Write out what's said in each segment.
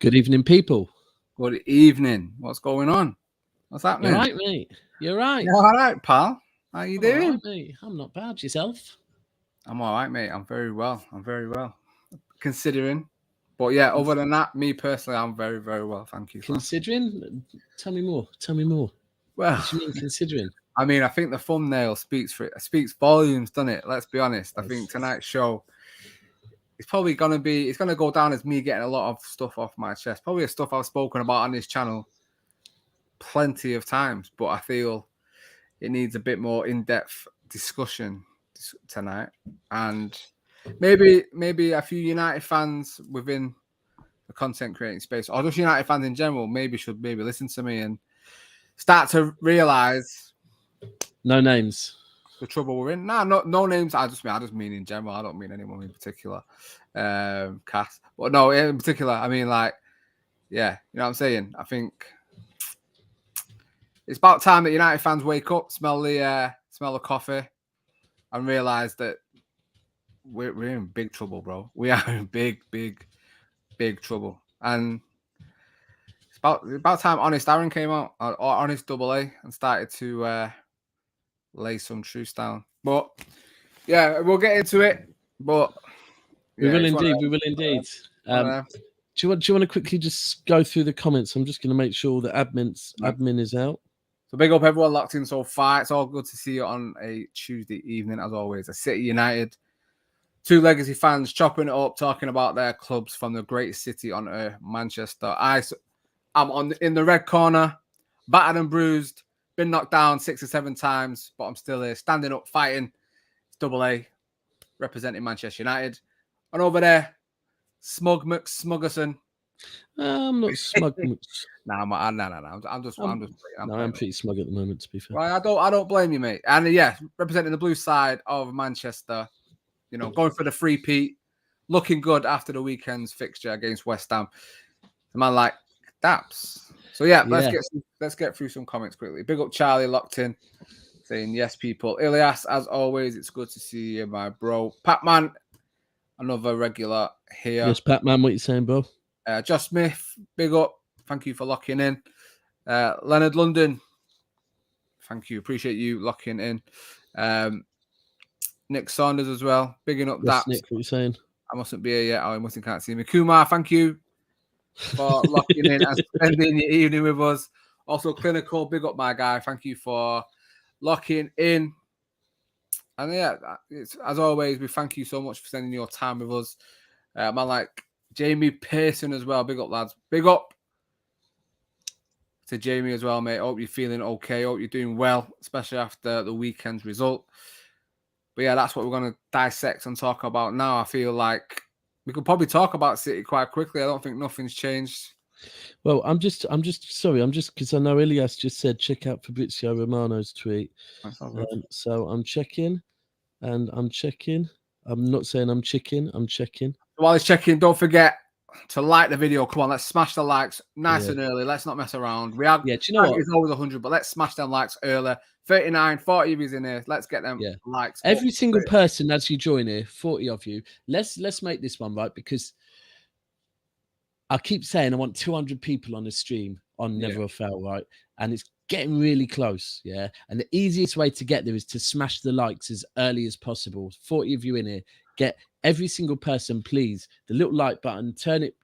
Good evening, people. Good evening. What's going on? What's happening? You're right, mate. You're right. You're all right, pal. How you doing? All right, mate. I'm not bad. Yourself? I'm all right, mate. I'm very well. Considering. But yeah, other than that, me personally, I'm very, very well. Thank you. Considering? Tell me more. Tell me more. Well, What do you mean considering? I mean, I think the thumbnail speaks volumes, doesn't it? Let's be honest. I think tonight's show it's probably it's gonna go down as me getting a lot of stuff off my chest. Probably stuff I've spoken about on this channel plenty of times, but I feel it needs a bit more in-depth discussion tonight, and maybe a few United fans within the content creating space, or just United fans in general, should listen to me and start to realize no names. The trouble we're in. No names. I just mean in general. I don't mean anyone in particular. Cast, but no, in particular, I mean like, yeah, you know what I'm saying. I think it's about time that United fans wake up, smell the coffee, and realize that we're in big trouble, bro. We are in big trouble, and it's about time Honest Aaron came out, or Honest AA, and started to lay some truths down. But yeah, we'll get into it. But we will indeed. Do you want to quickly just go through the comments? I'm just going to make sure that admin is out. So big up everyone locked in so far. It's all good to see you on a Tuesday evening, as always. A City United, two legacy fans chopping it up, talking about their clubs from the greatest city on earth, Manchester. I'm in the red corner, battered and bruised, been knocked down 6 or 7 times, but I'm still here, standing up, fighting. It's AA, representing Manchester United. And over there, Smug McSmuggerson. I'm not smug. I'm pretty smug at the moment, to be fair. Well, I don't blame you, mate. And yeah, representing the blue side of Manchester, you know, going for the 3-peat, looking good after the weekend's fixture against West Ham. The man like daps. So yeah, let's get through some comments quickly. Big up Charlie locked in, saying yes, people. Ilias, as always, it's good to see you, my bro. Patman, another regular here. Yes, Patman, what you saying, bro? Josh Smith, big up. Thank you for locking in. Leonard London, thank you. Appreciate you locking in. Nick Saunders as well. Bigging up that. Nick, what you saying? I mustn't be here yet. I mustn't can't see me. Kumar, thank you for locking in and spending your evening with us. Also, Clinical, big up my guy. Thank you for locking in. And yeah, it's, as always, we thank you so much for spending your time with us. Man like Jamie Pearson as well. Big up, lads. Big up to Jamie as well, mate. Hope you're feeling okay. Hope you're doing well, especially after the weekend's result. But yeah, that's what we're going to dissect and talk about now. I feel like we could probably talk about City quite quickly. I don't think nothing's changed. Well, I'm just because I know Ilias just said check out Fabrizio Romano's tweet. So I'm checking, and I'm checking. I'm not saying I'm checking. I'm checking. While he's checking, don't forget to like the video. Come on, let's smash the likes nice and early. Let's not mess around. Do you know what? It's always 100, but let's smash them likes early. 39, 40 of you in here. Let's get them likes. Every single person as you join here, 40 of you. Let's make this one right, because I keep saying I want 200 people on the stream on Never a Fail, right? And it's getting really close, yeah? And the easiest way to get there is to smash the likes as early as possible. 40 of you in here. Get every single person, please, the little like button, turn it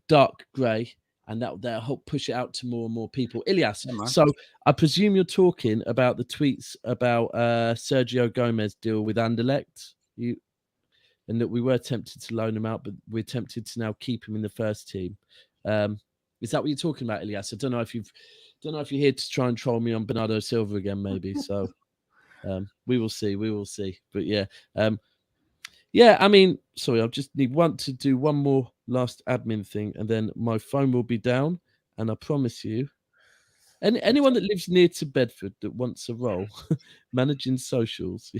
dark grey, and that'll help push it out to more and more people. Ilias, so I presume you're talking about the tweets about Sergio Gomez deal with Anderlecht, and that we were tempted to loan him out, but we're tempted to now keep him in the first team. Is that what you're talking about, Ilias? I don't know if you're here to try and troll me on Bernardo Silva again, maybe. So we will see. But yeah. I mean, sorry, I'll just need to do one more last admin thing, and then my phone will be down. And I promise you, anyone that lives near to Bedford that wants a role managing socials.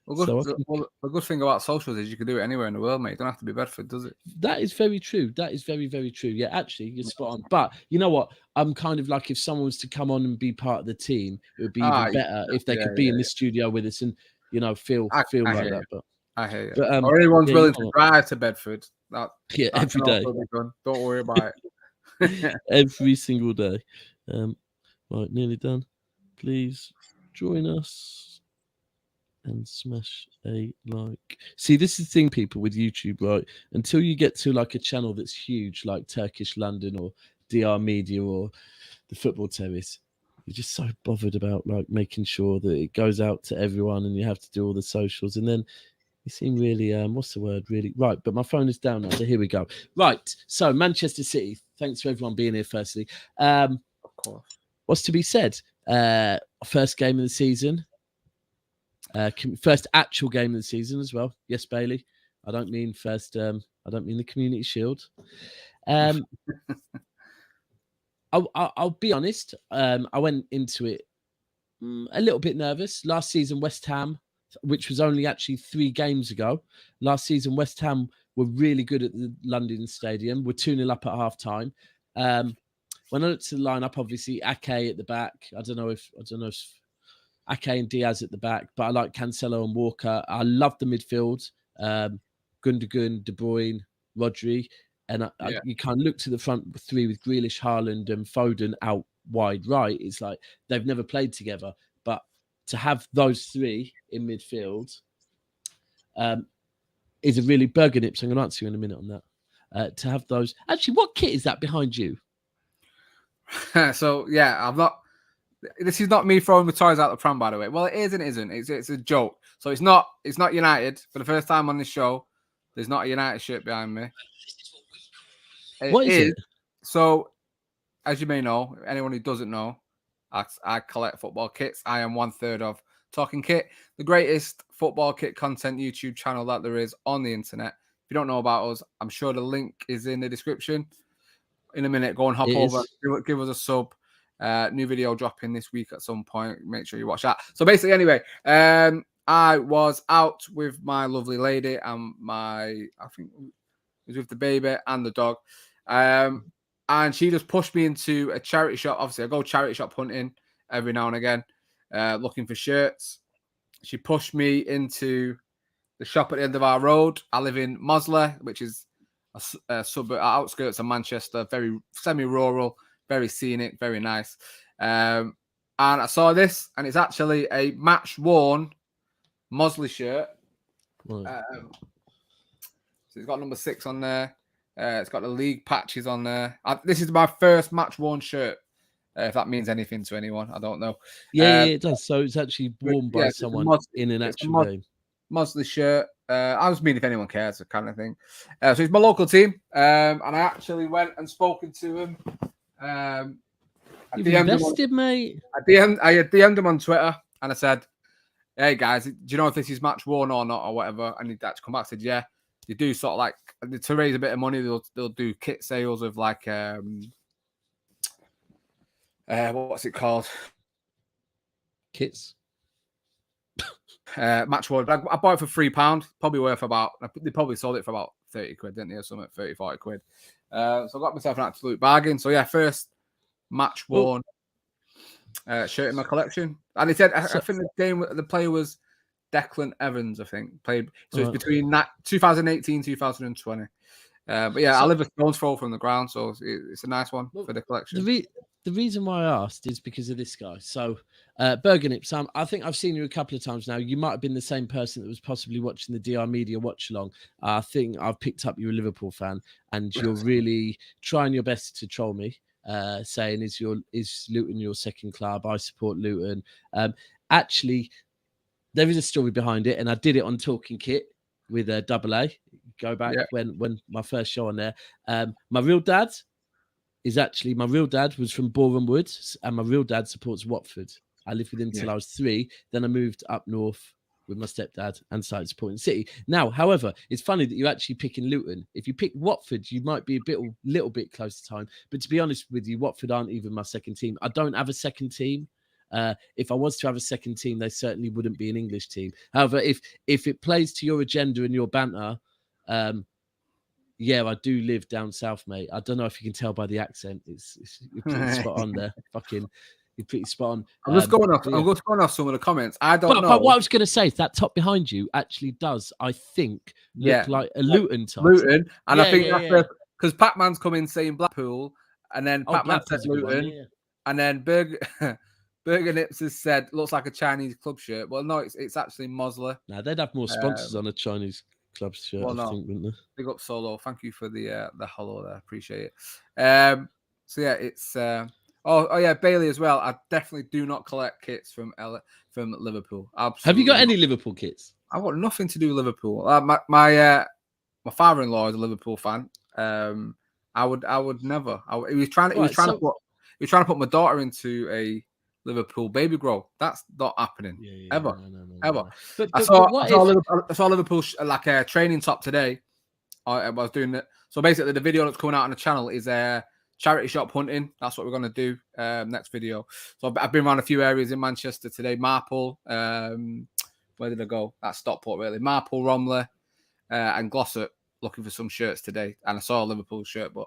The good thing about socials is you can do it anywhere in the world, mate. You don't have to be Bedford, does it? That is very true. That is very, very true. Yeah, actually, you're spot on. But you know what? I'm kind of like, if someone was to come on and be part of the team, it would be even better if they could be in the studio with us and, you know, feel like that. But I hear you. But, or anyone's yeah, willing to drive to Bedford. That every can day. also be done. Don't worry about it. Every single day. Right, nearly done. Please join us and smash a like. See, this is the thing, people, with YouTube, right? Until you get to like a channel that's huge, like Turkish London or DR Media or the Football Terrace, you're just so bothered about like making sure that it goes out to everyone, and you have to do all the socials, and then you seem really what's the word, really right. But my phone is down now, so here we go. Right, so Manchester City, thanks for everyone being here firstly. Of course. What's to be said? First game of the season, first actual game of the season as well. Yes, Bailey, I don't mean first, I don't mean the Community Shield. I'll be honest, I went into it a little bit nervous. Last season, West Ham, which was only actually 3 games ago, last season, West Ham were really good at the London Stadium. We're 2-0 up at half time. When I looked at the lineup, obviously Ake at the back. I don't know if Ake and Diaz at the back, but I like Cancelo and Walker. I love the midfield. Gundogan, De Bruyne, Rodri. And you can't look to the front 3 with Grealish, Haaland, and Foden out wide right. It's like they've never played together. But to have those 3 in midfield is a really Burgernip. So I'm going to answer you in a minute on that. To have those. Actually, what kit is that behind you? So yeah, I'm not. This is not me throwing the toys out the pram, by the way. Well, it is and it isn't. It's a joke. So it's not United. For the first time on this show, there's not a United shirt behind me. What is it? So, as you may know, anyone who doesn't know, I collect football kits. I am 1/3 of Talking Kit, the greatest football kit content YouTube channel that there is on the internet. If you don't know about us, I'm sure the link is in the description. In a minute, go and hop over, give us a sub. New video dropping this week at some point. Make sure you watch that. So basically, anyway, I was out with my lovely lady and I think it was with the baby and the dog. And she just pushed me into a charity shop. Obviously, I go charity shop hunting every now and again, looking for shirts. She pushed me into the shop at the end of our road. I live in Mosley, which is a suburb, outskirts of Manchester, very semi-rural, very scenic, very nice. And I saw this, and it's actually a match-worn Mosley shirt. Right. So it's got number 6 on there. It's got the league patches on there. This is my first match-worn shirt. If that means anything to anyone, I don't know. Yeah, it does. So it's actually worn by someone in an actual game. Mosley shirt. I was mean if anyone cares, kind of thing. So it's my local team, and I actually went and spoken to him. You've invested, mate. I DM'd him on Twitter, and I said, "Hey guys, do you know if this is match worn or not, or whatever?" And he'd actually come back and said, "Yeah, they do sort of like to raise a bit of money. They'll do kit sales of like what's it called? Kits." Match worn. I bought it for £3. Probably worth about. They probably sold it for about 30 quid, didn't they, or something? 30, 40 quid. So I got myself an absolute bargain. So yeah, first match worn shirt in my collection. And he said, I think the player was Declan Evans, I think. Played. So it's between 2018, 2020. But yeah, I live a stone's throw from the ground, so it's a nice one for the collection. The reason why I asked is because of this guy. So, Burgernip, Sam, I think I've seen you a couple of times now. You might have been the same person that was possibly watching the DR Media watch along. I think I've picked up you're a Liverpool fan, and you're really trying your best to troll me, saying, "Is Luton your second club? I support Luton." Actually, there is a story behind it, and I did it on Talking Kit with a double A. Go back when my first show on there. My real dad was from Boreham Wood, and my real dad supports Watford. I lived with him till I was 3. Then I moved up north with my stepdad and started supporting City. Now, however, it's funny that you're actually picking Luton. If you pick Watford, you might be a little bit close to time. But to be honest with you, Watford aren't even my second team. I don't have a second team. If I was to have a second team, they certainly wouldn't be an English team. However, if it plays to your agenda and your banter, yeah, I do live down south, mate. I don't know if you can tell by the accent. You're pretty spot on there. Fucking You're pretty spot on. I'm just going off. Yeah. I'm just going off some of the comments. I don't know. But what I was going to say is that top behind you actually does, I think, look like a Luton top. Luton, and I think that's because Pac-Man's come in saying Blackpool, and then Pac-Man said Luton, and then Berger Nips has said looks like a Chinese club shirt. Well, no, it's actually Mosler. Now they'd have more sponsors on a Chinese club shirt. Well, I think, wouldn't they? Big up Solo. Thank you for the hello there. Appreciate it. So yeah, it's oh yeah, Bailey as well. I definitely do not collect kits from Liverpool. Absolutely. Have you got any Liverpool kits? I've got nothing to do with Liverpool. My father-in-law is a Liverpool fan. I would never. He was trying to put my daughter into a Liverpool baby grow. That's not happening ever. No. But I saw Liverpool like a training top today. I was doing it. So basically, the video that's coming out on the channel is charity shop hunting. That's what we're going to do next video. So I've been around a few areas in Manchester today. Marple. Where did I go? That's Stockport, really. Marple, Romley, and Glossop. Looking for some shirts today, and I saw a Liverpool shirt, but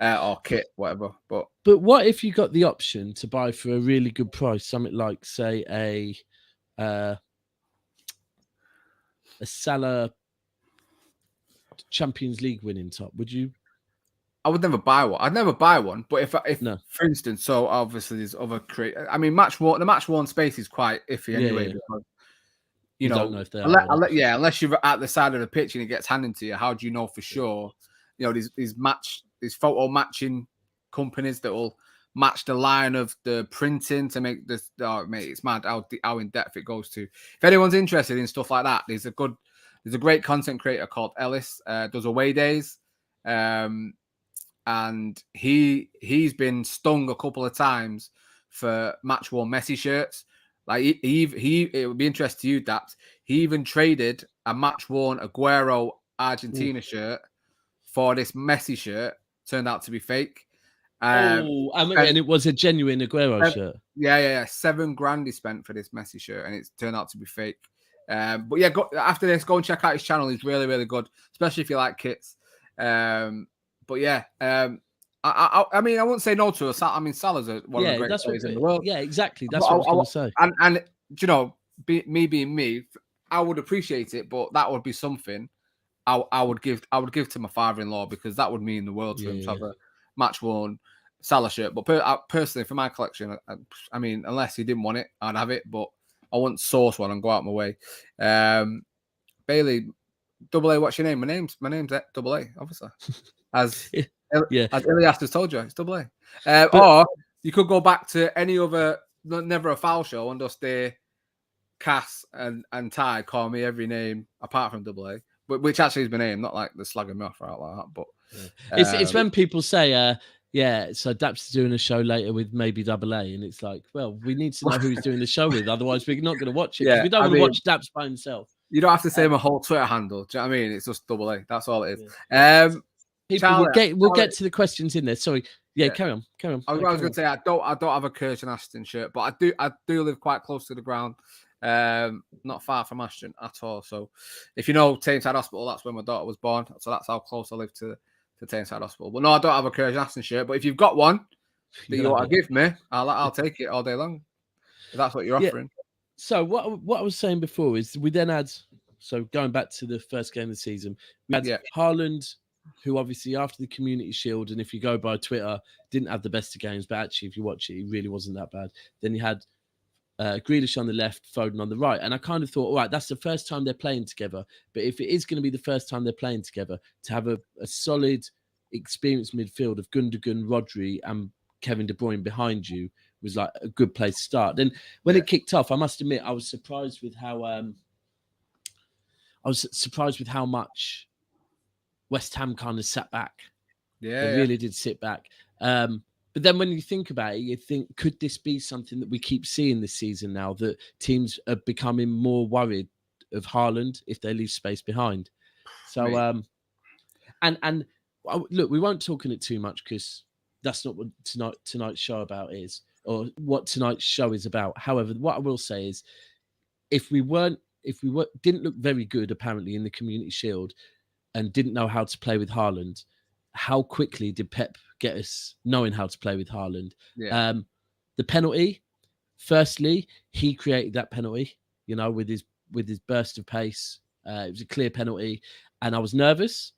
or kit, whatever. But what if you got the option to buy for a really good price, something like, say, a Salah Champions League winning top? Would you? I would never buy one. I'd never buy one. But if for instance, so obviously there's other the match worn space is quite iffy anyway. Because, you know, don't know if they are, unless you're at the side of the pitch and it gets handed to you, how do you know for sure? You know, these photo matching companies that will match the line of the printing to make this. Oh, mate, it's mad how in depth it goes to. If anyone's interested in stuff like that, there's a great content creator called Ellis. Does away days, and he's been stung a couple of times for match worn Messi shirts. Like it would be interesting to you, Daps. He even traded a match-worn Aguero Argentina shirt for this Messi shirt. Turned out to be fake. And it was a genuine Aguero shirt. Yeah. $7,000 he spent for this Messi shirt, and it's turned out to be fake. But yeah, after this, go and check out his channel. He's really, really good, especially if you like kits. But yeah, I mean, I wouldn't say no to a Salah. I mean, Salah's one of the greatest players in the world. Yeah, exactly. That's what I was going to say. And you know, me being me, I would appreciate it, but that would be something I would give to my father-in-law, because that would mean the world to him to have a match-worn Salah shirt. But personally, for my collection, I mean, unless he didn't want it, I'd have it, but I wouldn't source one and go out my way. Bailey, Double A, what's your name? My name's Double A, obviously. As Ilias has told you, it's Double A. Or you could go back to any other Never a Foul show and just Cass and Ty call me every name apart from Double A, which actually is my name, not like the slagging me off out like that. But it's when people say, so Daps is doing a show later with maybe Double A, and it's like, well, we need to know who he's doing the show with, otherwise we're not going to watch it. Yeah, we don't want to watch Daps by himself. You don't have to say my whole Twitter handle. Do you know what I mean? It's just Double A. That's all it is. We'll get to the questions in there. Sorry. Yeah, carry on. I was going to say I don't have a Kirsten Ashton shirt, but I do live quite close to the ground, not far from Ashton at all. So if you know Toinght Hospital, that's where my daughter was born. So that's how close I live to Toinght Hospital. But no, I don't have a Kirsten Ashton shirt. But if you've got one that you want to give me, I'll take it all day long. If that's what you're offering. So what I was saying before is we then had, so going back to the first game of the season, we had Haaland, who obviously after the Community Shield, and if you go by Twitter, didn't have the best of games, but actually if you watch it, he really wasn't that bad. Then you had Grealish on the left, Foden on the right. And I kind of thought, all right, that's the first time they're playing together. But if it is going to be the first time they're playing together, to have a solid, experienced midfield of Gundogan, Rodri and Kevin De Bruyne behind you was like a good place to start. Then when it kicked off, I must admit, I was surprised with how much West Ham kind of sat back. They really did sit back. But then when you think about it, you think, could this be something that we keep seeing this season now, that teams are becoming more worried of Haaland if they leave space behind? So, and look, we won't talk on it too much because that's not what tonight's show about is, or what tonight's show is about. However, what I will say is, if we didn't look very good apparently in the Community Shield and didn't know how to play with Haaland, how quickly did Pep get us knowing how to play with Haaland? The penalty, Firstly, he created that penalty, with his burst of pace. It was a clear penalty, and I was nervous.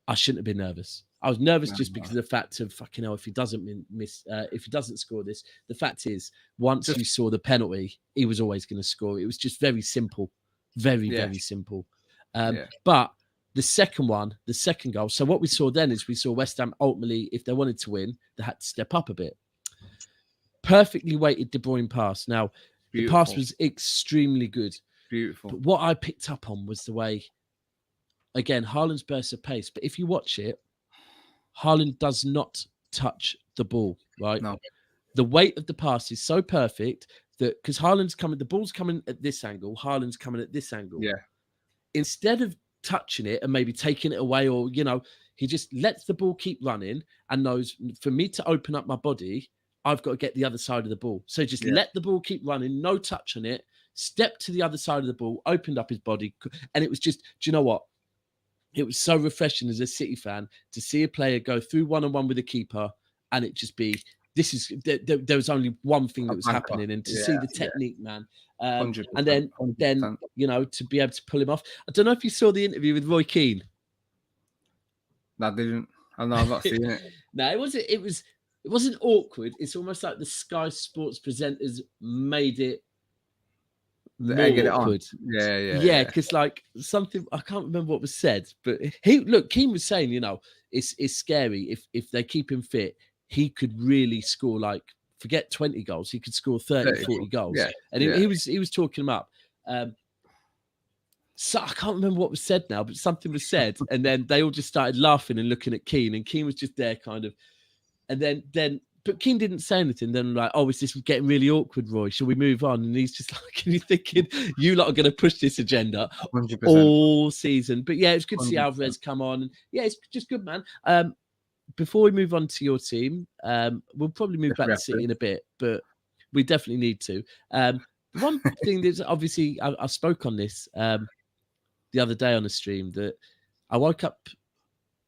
I shouldn't have been nervous. I was nervous because of the fact of fucking hell. If he doesn't if he doesn't score this, the fact is, once you saw the penalty, he was always going to score. It was just very simple, very simple. But the second goal. So what we saw then is we saw West Ham ultimately, if they wanted to win, they had to step up a bit. Perfectly weighted De Bruyne pass. Now, the pass was extremely good. Beautiful. But what I picked up on was the way, again, Haaland's burst of pace. But if you watch it, Haaland does not touch the ball, right? No. The weight of the pass is so perfect that because the ball's coming at this angle, Haaland's coming at this angle. Yeah. Instead of touching it and maybe taking it away, or he just lets the ball keep running and knows for me to open up my body, I've got to get the other side of the ball. So just let the ball keep running, no touch on it, step to the other side of the ball, opened up his body, and it was just, do you know what? It was so refreshing as a City fan to see a player go through one-on-one with a keeper, and it just be, there was only one thing that was happening, and to see the technique, man. And then, to be able to pull him off. I don't know if you saw the interview with Roy Keane. I didn't. I've not seen it. No, it wasn't awkward. It's almost like the Sky Sports presenters made it more awkward. Yeah. Because like something, I can't remember what was said, but Keane was saying, it's scary if they keep him fit. He could really score, like, forget 20 goals. He could score 30, 40 goals. Yeah. And he was talking him up. So I can't remember what was said now, but something was said. And then they all just started laughing and looking at Keane. And Keane was just there kind of. And then but Keane didn't say anything. Then like, oh, is this getting really awkward, Roy? Shall we move on? And he's just like, and you're thinking, you lot are going to push this agenda 100%. All season. But yeah, it's good to see 100%. Alvarez come on. And yeah, it's just good, man. Before we move on to your team, we'll probably move back to City in a bit, but we definitely need to. One thing that's obviously, I spoke on this the other day on the stream, that I woke up,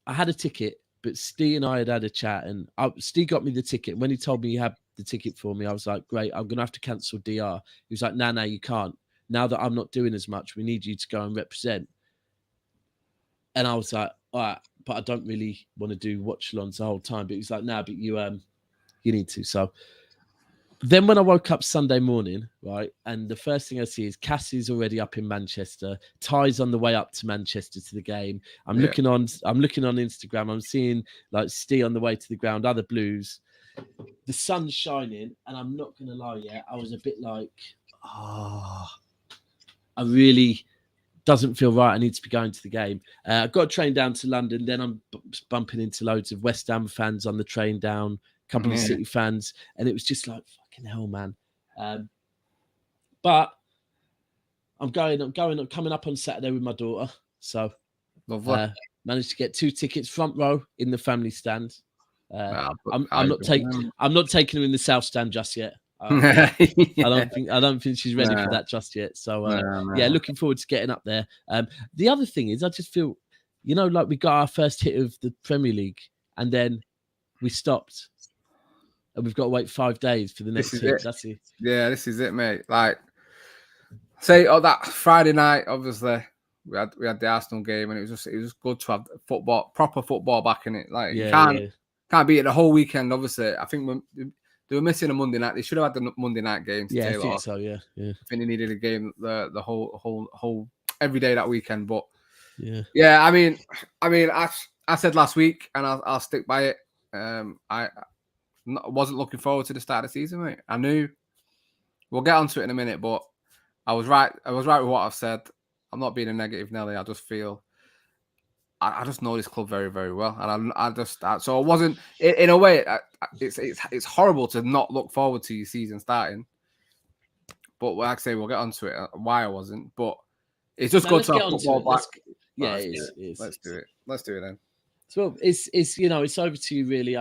I had a ticket, but Steve and I had a chat, and Steve got me the ticket. When he told me he had the ticket for me, I was like, great, I'm going to have to cancel DR. He was like, no, you can't. Now that I'm not doing as much, we need you to go and represent. And I was like, all right, but I don't really want to do watch-alongs the whole time. But he was like, no, but you need to. So then when I woke up Sunday morning, right, and the first thing I see is Cassie's already up in Manchester. Ty's on the way up to Manchester to the game. I'm looking on Instagram. I'm seeing like Steve on the way to the ground, other Blues. The sun's shining, and I'm not going to lie, I was a bit like, I really doesn't feel right. I need to be going to the game. I've got a train down to London. Then I'm bumping into loads of West Ham fans on the train down, a couple of City fans, and it was just like, fucking hell, man. But I'm coming up on Saturday with my daughter. So managed to get 2 tickets, front row in the family stand. I'm not taking her in the south stand just yet. I don't think she's ready for that just yet. So looking forward to getting up there. The other thing is, I just feel, like we got our first hit of the Premier League, and then we stopped, and we've got to wait 5 days for the next hit. That's it. Yeah, this is it, mate. Like, say, that Friday night, obviously we had the Arsenal game, and it was just good to have proper football back in it. Like, you can't beat it the whole weekend. Obviously, I think they were missing a Monday night. They should have had the Monday night game. I think so. Yeah. I think they needed a game the whole every day that weekend. But I mean, I said last week, and I'll stick by it. I wasn't looking forward to the start of the season, mate. I knew we'll get onto it in a minute, but I was right. I was right with what I've said. I'm not being a negative Nelly. I just feel. I just know this club very, very well, and so it wasn't in a way. It's horrible to not look forward to your season starting, but like I say, we'll get onto it. Why I wasn't, but it's just good to have football back. It is. Let's do it. Let's do it then. So it's it's over to you really.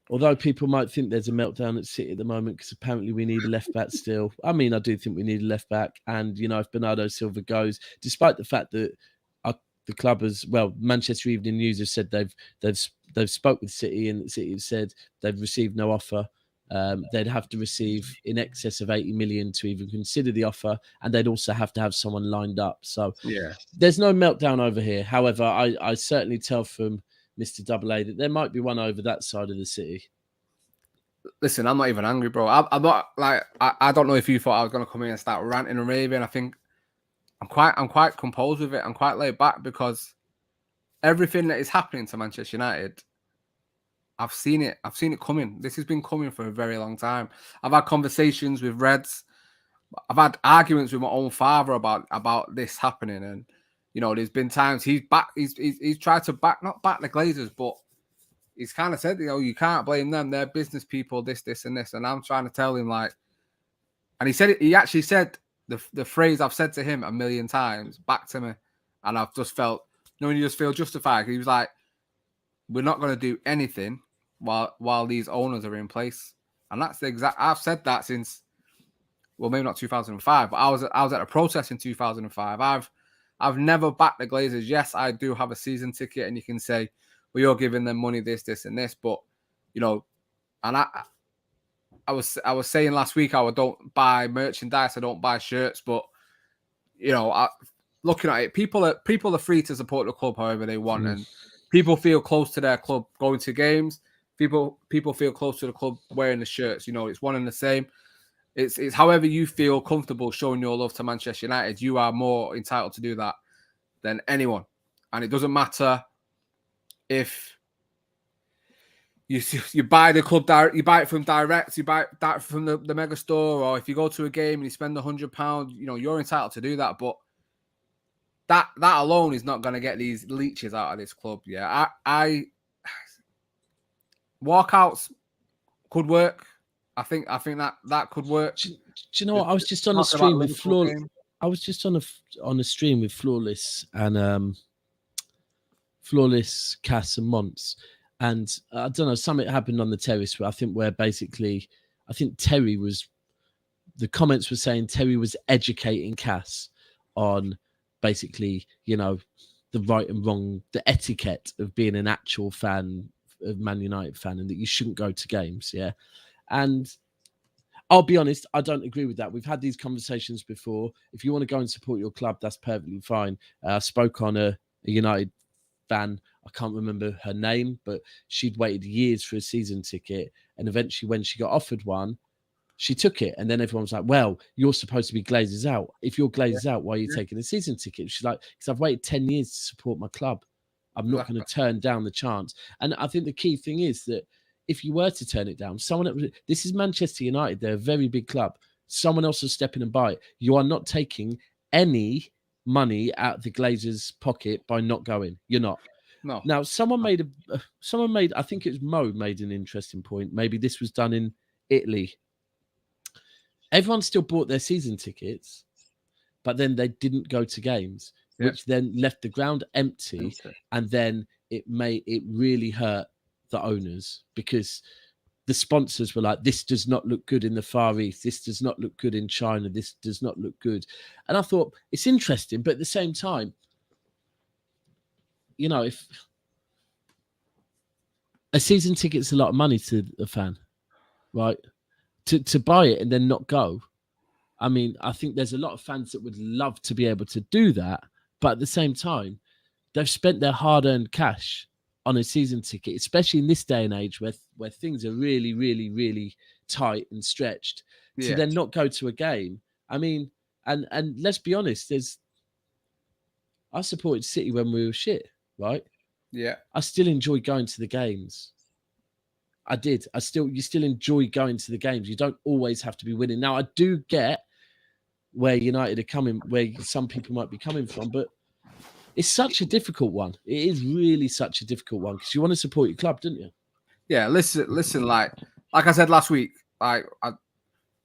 Although people might think there's a meltdown at City at the moment because apparently we need a left back still. I mean, I do think we need a left back, and if Bernardo Silva goes, despite the fact that. The club Manchester Evening News have said they've spoke with City, and City have said they've received no offer. they'd have to receive in excess of 80 million to even consider the offer, and they'd also have to have someone lined up. So there's no meltdown over here. However, I certainly tell from Mr. Double A that there might be one over that side of the city. Listen, I'm not even angry, bro. I'm not like I don't know if you thought I was gonna come in and start ranting and raving. I think I'm quite composed with it. I'm quite laid back because everything that is happening to Manchester United, I've seen it coming. This has been coming for a very long time. I've had conversations with Reds. I've had arguments with my own father about this happening, and there's been times he's tried to not back the Glazers, but he's kind of said, you can't blame them. They're business people, this, and this. And I'm trying to tell him, like, and he actually said the phrase I've said to him a million times back to me. And I've just felt, when you just feel justified. He was like, we're not going to do anything while these owners are in place. And that's the exact, I've said that since, well, maybe not 2005, but I was at a protest in 2005. I've never backed the Glazers. Yes, I do have a season ticket, and you can say, well, you're giving them money, this, and this. But, and I was saying last week, I don't buy merchandise, I don't buy shirts, but, looking at it, people are free to support the club however they want, and people feel close to their club going to games. People feel close to the club wearing the shirts. It's one and the same. It's however you feel comfortable showing your love to Manchester United. You are more entitled to do that than anyone, and it doesn't matter if you buy the club direct, you buy it from direct, you buy that from the mega store, or if you go to a game and you spend £100, you're entitled to do that. But that alone is not going to get these leeches out of this club. Yeah, I walkouts could work. I think that could work. Do you know what? I was just on a stream with Flawless. I was just on a stream with Flawless and Flawless, Cass and Monts, and I don't know, something happened on the terrace where I think Terry was. The comments were saying Terry was educating Cass on basically, the right and wrong, the etiquette of being an actual fan of Man United fan, and that you shouldn't go to games. Yeah. And I'll be honest, I don't agree with that. We've had these conversations before. If you want to go and support your club, that's perfectly fine. I spoke on a United fan. I can't remember her name, but she'd waited years for a season ticket. And eventually when she got offered one, she took it. And then everyone was like, well, you're supposed to be Glazers out. If you're Glazers out, why are you taking a season ticket? She's like, because I've waited 10 years to support my club. I'm not going to turn down the chance. And I think the key thing is that if you were to turn it down, this is Manchester United. They're a very big club. Someone else will step in and buy it. You are not taking any money out of the Glazers' pocket by not going. You're not. No. Now, someone made, I think it was Mo made an interesting point. Maybe this was done in Italy. Everyone still bought their season tickets, but then they didn't go to games, which then left the ground empty. And then it really hurt the owners, because the sponsors were like, this does not look good in the Far East. This does not look good in China. This does not look good. And I thought, it's interesting, but at the same time, if a season ticket's a lot of money to a fan, right? To buy it and then not go. I mean, I think there's a lot of fans that would love to be able to do that, but at the same time, they've spent their hard-earned cash on a season ticket, especially in this day and age where things are really, really, really tight and stretched, to then not go to a game. I mean, and let's be honest, I supported City when we were shit, right? Yeah. I still enjoy going to the games. I did. You still enjoy going to the games. You don't always have to be winning. Now, I do get where United are coming, where some people might be coming from, but it's such a difficult one. It is really such a difficult one, because you want to support your club, don't you? Yeah. Listen. Like I said last week, on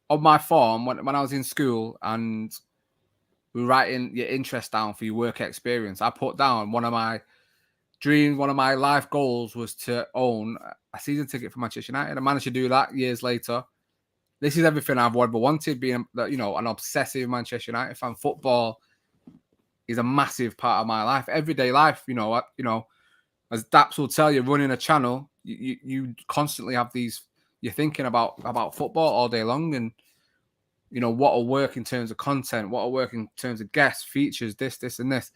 my form when I was in school and we were writing your interest down for your work experience, I put down one of my dreams, one of my life goals was to own a season ticket for Manchester United. I managed to do that years later. This is everything I've ever wanted, being an obsessive Manchester United fan. Football is a massive part of my life, everyday life. As Daps will tell you, running a channel, you constantly have these you're thinking about football all day long, and you know what will work in terms of content, what will work in terms of guests, features, this, and this.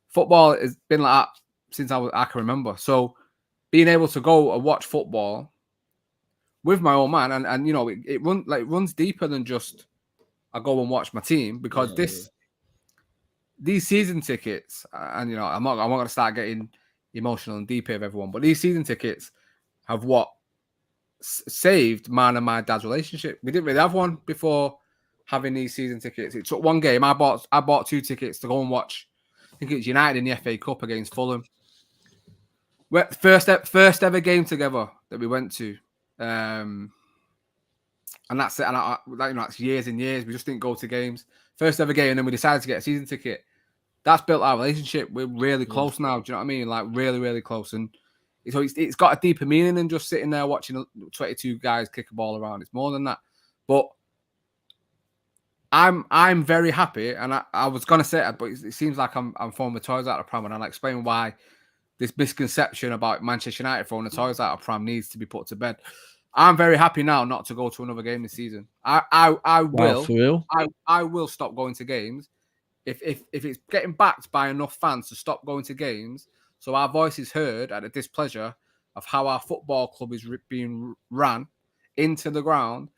Football has been like that since I can remember. So being able to go and watch football with my old man, and you know, it runs deeper than just I go and watch my team, because these season tickets, and you know, I'm not going to start getting emotional and deep here with everyone, but these season tickets have saved mine and my dad's relationship. We didn't really have one before having these season tickets. It took one game. I bought 2 tickets to go and watch. I think it's United in the FA Cup against Fulham. First ever game together that we went to, and that's it. And that's years and years. We just didn't go to games. First ever game, and then we decided to get a season ticket. That's built our relationship. We're really close now. Do you know what I mean? Like really, really close. And so it's got a deeper meaning than just sitting there watching 22 guys kick a ball around. It's more than that. But I'm very happy, and I was gonna say it, but it seems like I'm throwing the toys out of the pram, and I'll explain why this misconception about Manchester United throwing the toys out of the pram needs to be put to bed. I'm very happy now not to go to another game this season. I will. For real? I will stop going to games if it's getting backed by enough fans to stop going to games, so our voice is heard at the displeasure of how our football club is being ran into the ground.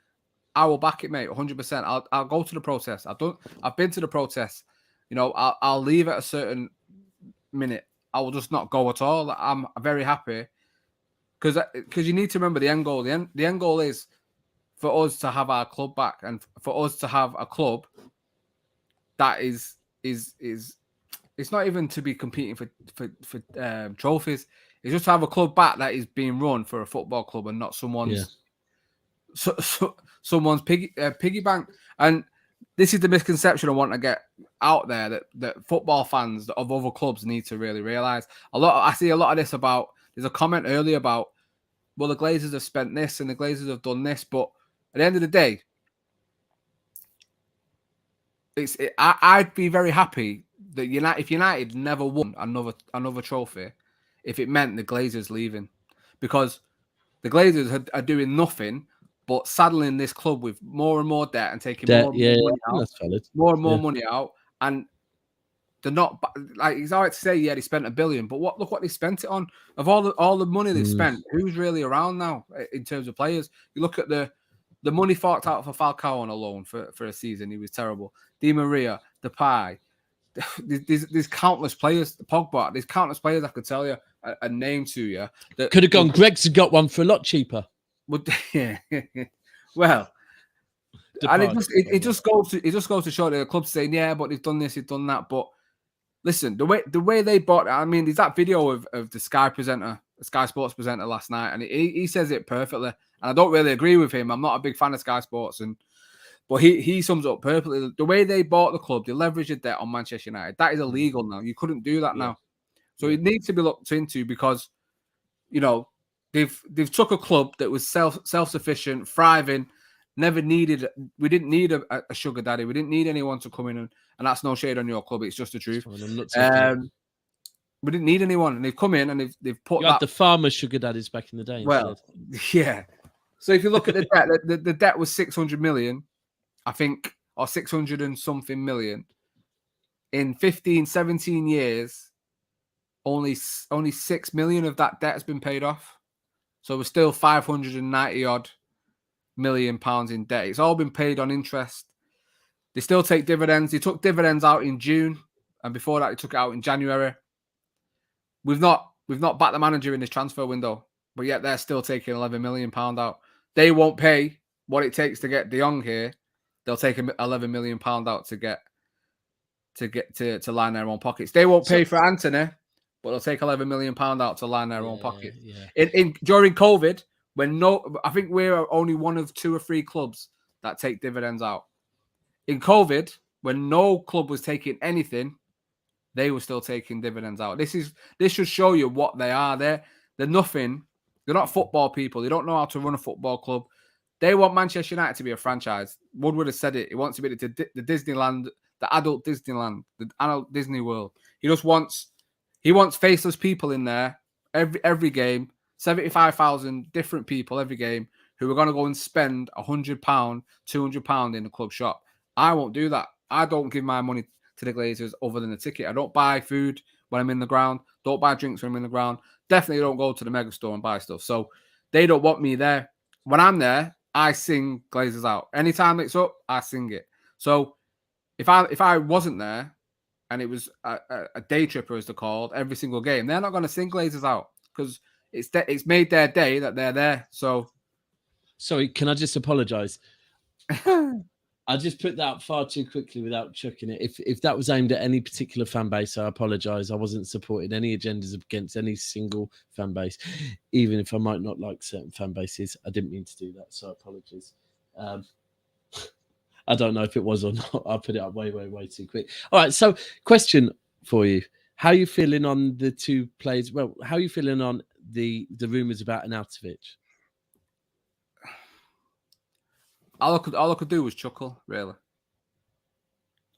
I will back it, mate, 100%. I'll go to the protest. I've been to the protest. You know, I'll leave at a certain minute. I will just not go at all. I'm very happy because you need to remember the end goal. The end goal is for us to have our club back, and for us to have a club that is it's not even to be competing for trophies. It's just to have a club back that is being run for a football club and not someone's someone's piggy bank. And this is the misconception I want to get out there, that football fans of other clubs need to really realize. I see a lot of this about. There's a comment earlier about, well, the Glazers have spent this and the Glazers have done this, but at the end of the day, I'd be very happy that if United never won another trophy, if it meant the Glazers leaving, because the Glazers are doing nothing but saddling this club with more and more debt and taking more and more money out, and they're not, like, it's hard to say, they spent $1 billion, but look what they spent it on. Of all the money they've spent, who's really around now in terms of players? You look at the money forked out for Falcao on a loan for a season, he was terrible. Di Maria, Depay, there's countless players. Pogba, there's countless players I could tell you a name to you. That could have gone. Greg's got one for a lot cheaper. Well, and it just goes to show that the club's saying, yeah, but they've done this, they've done that. But listen, the way they bought, I mean, there's that video of the Sky Sports presenter last night, and he says it perfectly. And I don't really agree with him. I'm not a big fan of Sky Sports, but he sums it up perfectly. The way they bought the club, they leveraged the debt on Manchester United. That is illegal now. You couldn't do that now. So it needs to be looked into, because, you know, they've took a club that was self-sufficient, thriving, we didn't need a sugar daddy. We didn't need anyone to come in, and that's no shade on your club. It's just the truth. We didn't need anyone, and they've come in and they've put you had the farmer sugar daddies back in the day. Well, yeah. So if you look at the debt, the debt was 600 million, I think, or 600 and something million. In 15, 17 years, only 6 million of that debt has been paid off. So we're still 590 odd million pounds in debt. It's all been paid on interest. They still take dividends. They took dividends out in June, and before that, they took it out in January. We've not backed the manager in this transfer window, but yet they're still taking £11 million out. They won't pay what it takes to get De Jong here. They'll take £11 million out to line their own pockets. They won't pay for Anthony, but they'll take £11 million out to line their own pockets. Yeah. During COVID, I think we're only one of 2 or 3 clubs that take dividends out. In COVID, when no club was taking anything, they were still taking dividends out. This should show you what they are. They're nothing. They're not football people. They don't know how to run a football club. They want Manchester United to be a franchise. Woodward has said it. He wants to be the Disneyland, the adult Disneyland, the adult Disney World. He wants faceless people in there every game. 75,000 different people every game who are going to go and spend £100, £200 in the club shop. I won't do that. I don't give my money to the Glazers other than a ticket. I don't buy food when I'm in the ground. Don't buy drinks when I'm in the ground. Definitely don't go to the mega store and buy stuff. So they don't want me there. When I'm there, I sing Glazers out. Anytime it's up, I sing it. So if I wasn't there and it was a day tripper, as they're called, every single game, they're not going to sing Glazers out because it's made their day that they're there. So, sorry, can I just apologise? I just put that far too quickly without chucking it. If that was aimed at any particular fan base, I apologise. I wasn't supporting any agendas against any single fan base, even if I might not like certain fan bases. I didn't mean to do that, so apologies. I don't know if it was or not. I put it up way too quick. All right, so question for you. How are you feeling on the two players? Well, how are you feeling on the rumours about Arnautovic? All I could do was chuckle, really.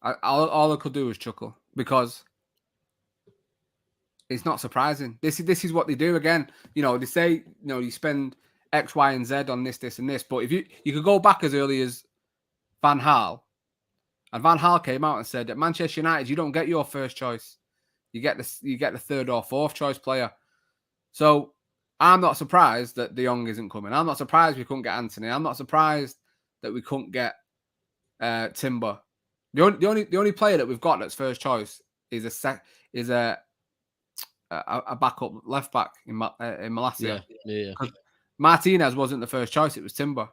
All I could do was chuckle because it's not surprising. This is what they do again. You know, they say, you know, you spend X, Y, and Z on this, and this. But if you could go back as early as Van Gaal, and Van Gaal came out and said at Manchester United, you don't get your first choice. You get the third or fourth choice player. So I'm not surprised that De Jong isn't coming. I'm not surprised we couldn't get Anthony. I'm not surprised that we couldn't get Timber. The only player that we've got that's first choice is a backup left back in Malacia. Yeah. Martinez wasn't the first choice; it was Timber.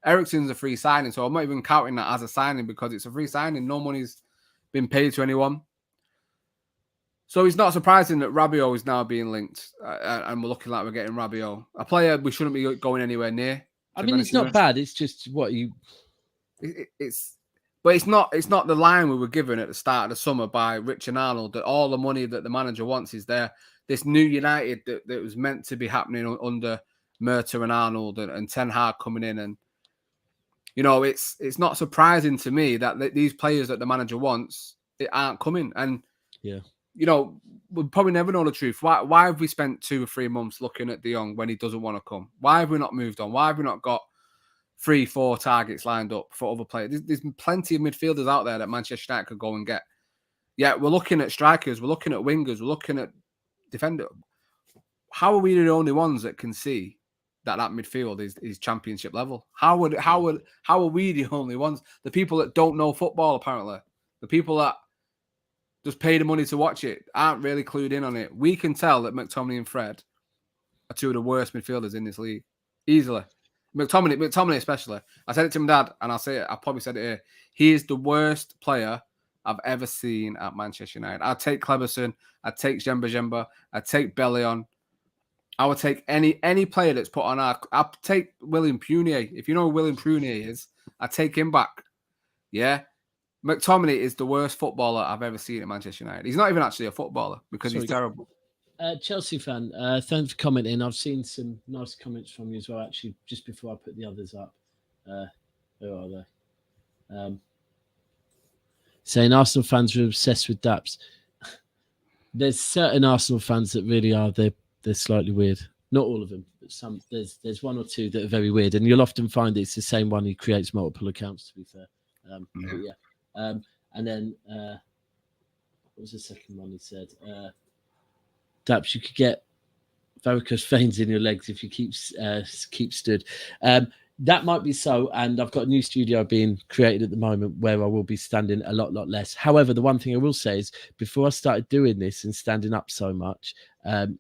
Eriksen's a free signing, so I'm not even counting that as a signing because it's a free signing. No money's been paid to anyone. So it's not surprising that Rabiot is now being linked, and we're looking like we're getting Rabiot, a player we shouldn't be going anywhere near. I mean, it's not bad. It's just what you. But it's not the line we were given at the start of the summer by Rich and Arnold that all the money that the manager wants is there. This new United that was meant to be happening under Murta and Arnold and Ten Hag coming in, and you know it's not surprising to me that these players that the manager wants aren't coming. And yeah, you know we'll probably never know the truth. Why have we spent 2 or 3 months looking at De Jong when he doesn't want to come? Why have we not moved on? Why have we not got 3-4 targets lined up for other players? There's plenty of midfielders out there that Manchester United could go and get. Yeah, we're looking at strikers, we're looking at wingers, we're looking at defenders. How are we the only ones that can see that midfield is championship level? How are we the only ones? The people that don't know football, apparently, the people that just pay the money to watch it aren't really clued in on it. We can tell that McTominay and Fred are 2 of the worst midfielders in this league, easily. McTominay especially. I said it to my dad, and I'll say it. I probably said it here. He is the worst player I've ever seen at Manchester United. I'd take Kleberson. I'd take Djemba. I'd take Bellion. I would take any player that's put on our. I'd take William Punier. If you know who William Punier is, I'd take him back. Yeah. McTominay is the worst footballer I've ever seen at Manchester United. He's not even actually a footballer because he's terrible. Chelsea fan, thanks for commenting. I've seen some nice comments from you as well, actually, just before I put the others up. Who are they? Saying Arsenal fans are obsessed with Daps. There's certain Arsenal fans that really are. They're slightly weird. Not all of them, but some. There's 1 or 2 that are very weird, and you'll often find it's the same one who creates multiple accounts, to be fair. And then what was the second one he said? Daps, you could get varicose veins in your legs if you keep stood. That might be so, and I've got a new studio being created at the moment where I will be standing a lot less. However, the one thing I will say is before I started doing this and standing up so much,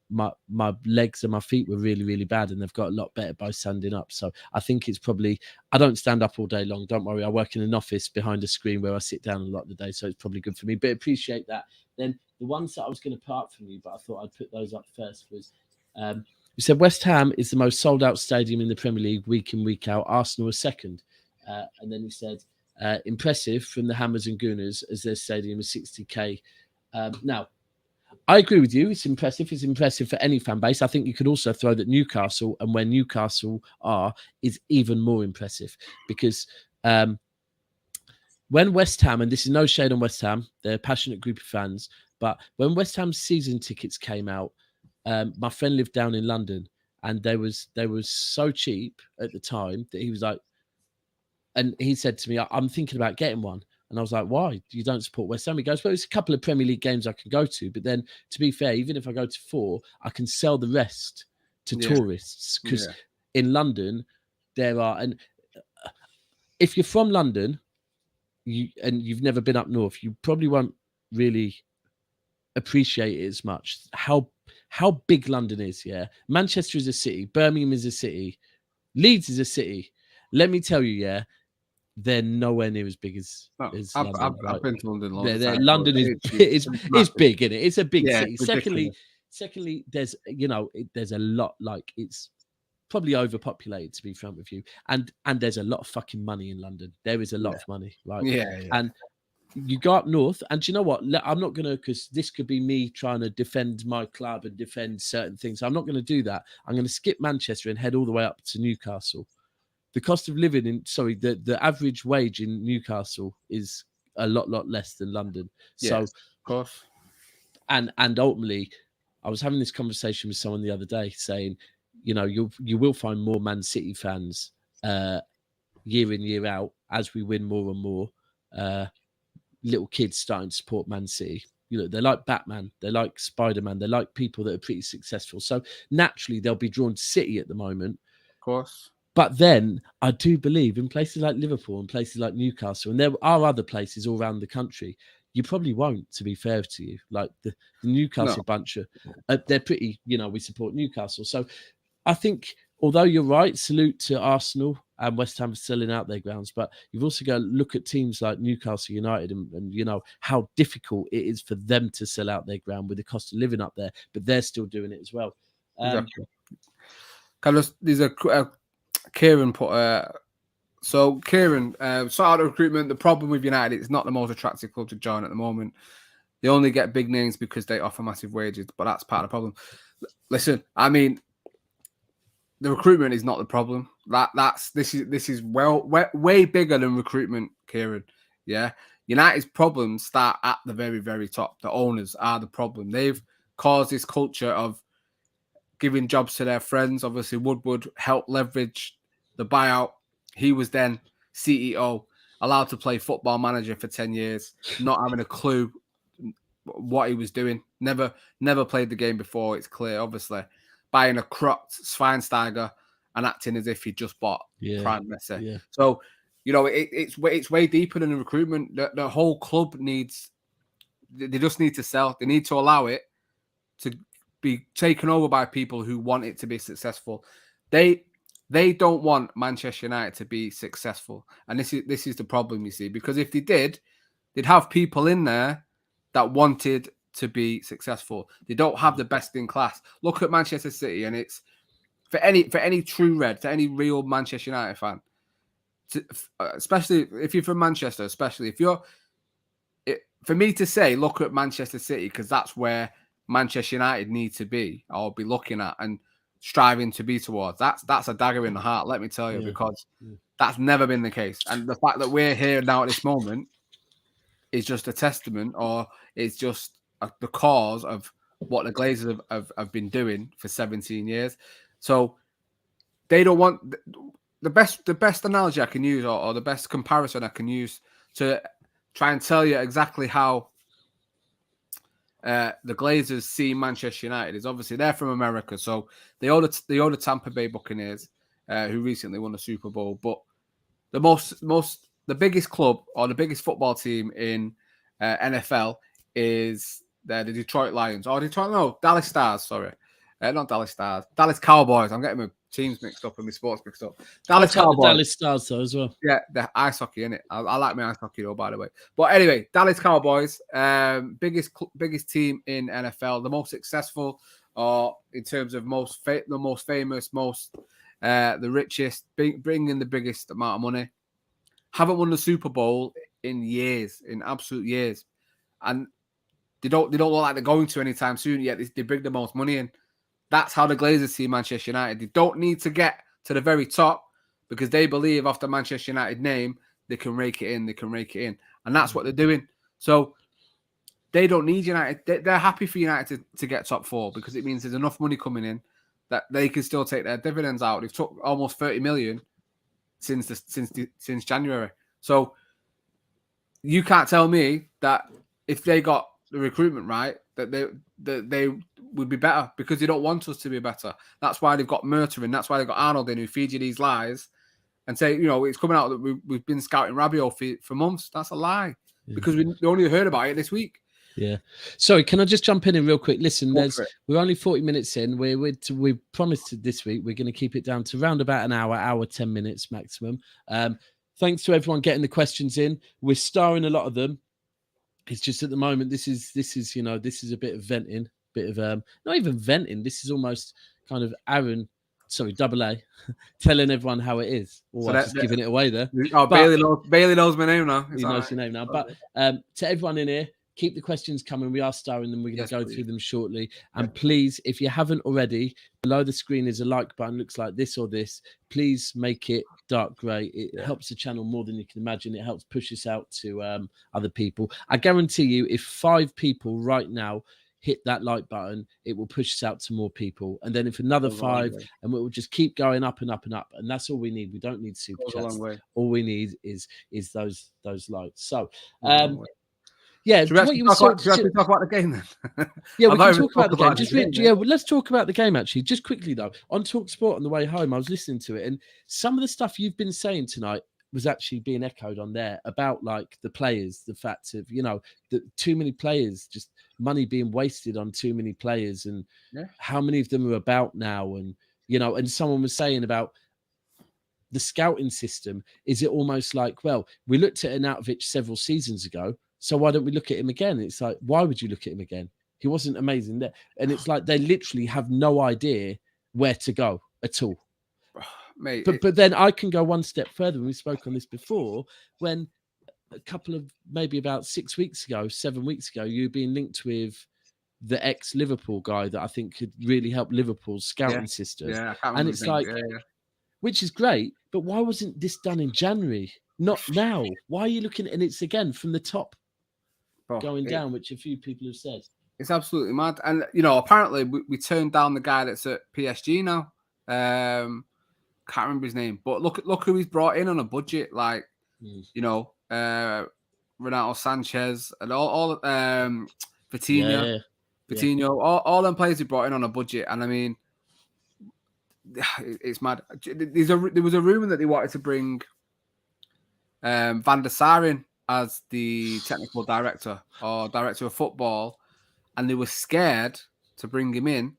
my legs and my feet were really bad, and they've got a lot better by standing up. So I think it's probably, I don't stand up all day long. Don't worry, I work in an office behind a screen where I sit down a lot of the day, so it's probably good for me. But appreciate that. Then the ones that I was going to put up from you, but I thought I'd put those up first, was you said West Ham is the most sold out stadium in the Premier League week in, week out. Arsenal is second. And then you said impressive from the Hammers and Gooners as their stadium is 60k. Now, I agree with you. It's impressive. It's impressive for any fan base. I think you could also throw that Newcastle and where Newcastle are is even more impressive because when West Ham, and this is no shade on West Ham, they're a passionate group of fans, but when West Ham's season tickets came out, my friend lived down in London and they was so cheap at the time that he was like, and he said to me, I'm thinking about getting one. And I was like, why? You don't support West Ham? He goes, well, it's a couple of Premier League games I can go to. But then, to be fair, even if I go to 4, I can sell the rest to tourists. Because in London, there are... And if you're from London and you've never been up north, you probably won't really appreciate it as much. How big London is, yeah? Manchester is a city. Birmingham is a city. Leeds is a city. Let me tell you, yeah, they're nowhere near as big as London. I've been to London. London is big, isn't it? It's a big city. Secondly, there's there's a lot, like, it's probably overpopulated, to be frank with you, and there's a lot of fucking money in London. There is a lot of money, right? And you go up north, and do you know what? I'm not gonna, because this could be me trying to defend my club and defend certain things. I'm not going to do that. I'm going to skip Manchester and head all the way up to Newcastle. The cost of living the average wage in Newcastle is a lot less than London. So, of course. And ultimately, I was having this conversation with someone the other day saying, you will find more Man City fans year in, year out, as we win more and more. Little kids starting to support Man City. They like Batman, they like Spider-Man, they like people that are pretty successful. So naturally, they'll be drawn to City at the moment. Of course. But then I do believe in places like Liverpool and places like Newcastle, and there are other places all around the country, you probably won't, to be fair to you. Like the Newcastle bunch, they're pretty, we support Newcastle. So I think, although you're right, salute to Arsenal and West Ham for selling out their grounds, but you've also got to look at teams like Newcastle United and how difficult it is for them to sell out their ground with the cost of living up there, but they're still doing it as well. Exactly. Carlos, these are... Kieran put so Kieran sort out recruitment. The problem with United, it's not the most attractive club to join at the moment. They only get big names because they offer massive wages, but that's part of the problem. Listen, I mean, the recruitment is not the problem. This is way bigger than recruitment, Kieran. Yeah, United's problems start at the very, very top. The owners are the problem. They've caused this culture of giving jobs to their friends. Obviously, Woodward helped leverage the buyout. He was then CEO, allowed to play football manager for 10 years, not having a clue what he was doing. Never played the game before, it's clear, obviously. Buying a cropped Schweinsteiger and acting as if he just bought Prime Messi. Yeah. So, it's way deeper than the recruitment. The whole club they just need to sell. They need to allow it to be taken over by people who want it to be successful. They don't want Manchester United to be successful, and this is the problem, you see, because if they did, they'd have people in there that wanted to be successful. They don't have the best in class. Look at Manchester City, and it's for any true red, for any real Manchester United fan, especially if you're from Manchester, especially if you're, for me to say, look at Manchester City, because that's where Manchester United need to be, or be looking at and striving to be towards. That's a dagger in the heart, let me tell you, because that's never been the case. And the fact that we're here now at this moment is just a testament, or it's just the cause of what the Glazers have been doing for 17 years. So they don't want the best analogy I can use, or the best comparison I can use to try and tell you exactly how the Glazers see Manchester United is, obviously they're from America, so they own the Tampa Bay Buccaneers, who recently won the Super Bowl. But the biggest club, or the biggest football team in NFL is the Detroit Lions, Dallas Stars. Sorry, not Dallas Stars, Dallas Cowboys. I'm getting my teams mixed up and my sports mixed up. Dallas Cowboys, Dallas Stars though as well. Yeah, the ice hockey, innit? I like my ice hockey though, by the way. But anyway, Dallas Cowboys, biggest team in NFL, the most successful, or in terms of the most famous, the richest, bringing the biggest amount of money. Haven't won the Super Bowl in years, in absolute years, and they don't look like they're going to anytime soon. Yet they bring the most money in. That's how the Glazers see Manchester United. They don't need to get to the very top, because they believe off the Manchester United name, they can rake it in. And that's what they're doing. So they don't need United. They're happy for United to get top 4, because it means there's enough money coming in that they can still take their dividends out. They've took almost 30 million since January. So you can't tell me that if they got the recruitment right, that they would be better, because they don't want us to be better. That's why they've got Murta in. That's why they've got Arnold in, who feeds you these lies and say, it's coming out that we've been scouting Rabiot for months. That's a lie, because we only heard about it this week. Yeah. Sorry, can I just jump in real quick? Listen, we're only 40 minutes in. We promised this week we're going to keep it down to around about an hour 10 minutes maximum. Thanks to everyone getting the questions in. We're starring a lot of them. It's just at the moment this is a bit of venting, not even venting. This is almost kind of Double A, telling everyone how it is. Or just giving it away there. Oh, Bailey knows my name now. He knows your name now. But to everyone in here, keep the questions coming. We are starring them. We're going to go through them shortly. And please, if you haven't already, below the screen is a like button. Looks like this or this. Please make it dark grey. It helps the channel more than you can imagine. It helps push us out to other people. I guarantee you, if 5 people right now hit that like button, it will push us out to more people. And then if another 5, and it will just keep going up and up and up. And that's all we need. We don't need super chats. All we need is those likes. So yeah, should we talk about the game then? Yeah, we can talk about the game. Let's talk about the game actually. Just quickly though, on TalkSport on the way home, I was listening to it, and some of the stuff you've been saying tonight was actually being echoed on there about like the players, the fact of that too many players, just money being wasted on too many players, and how many of them are about now, and and someone was saying about the scouting system. Is it almost like, well, we looked at Arnautovic several seasons ago, so why don't we look at him again? It's like, why would you look at him again? He wasn't amazing there. And it's like they literally have no idea where to go at all. Mate, but then I can go one step further, and we spoke on this before, when a couple of maybe about 7 weeks ago, you were being linked with the ex-Liverpool guy that I think could really help Liverpool's scouting system. Yeah, I can't and it's like, which is great, but why wasn't this done in January? Not now. Why are you looking? And it's again from the top going down, which a few people have said. It's absolutely mad. And apparently we turned down the guy that's at PSG now. Can't remember his name, but look who he's brought in on a budget. Like Renato Sanchez and all Vitinha, all them players he brought in on a budget. And I mean, it's mad. There was a rumor that they wanted to bring Van der Sar in as the technical director or director of football, and they were scared to bring him in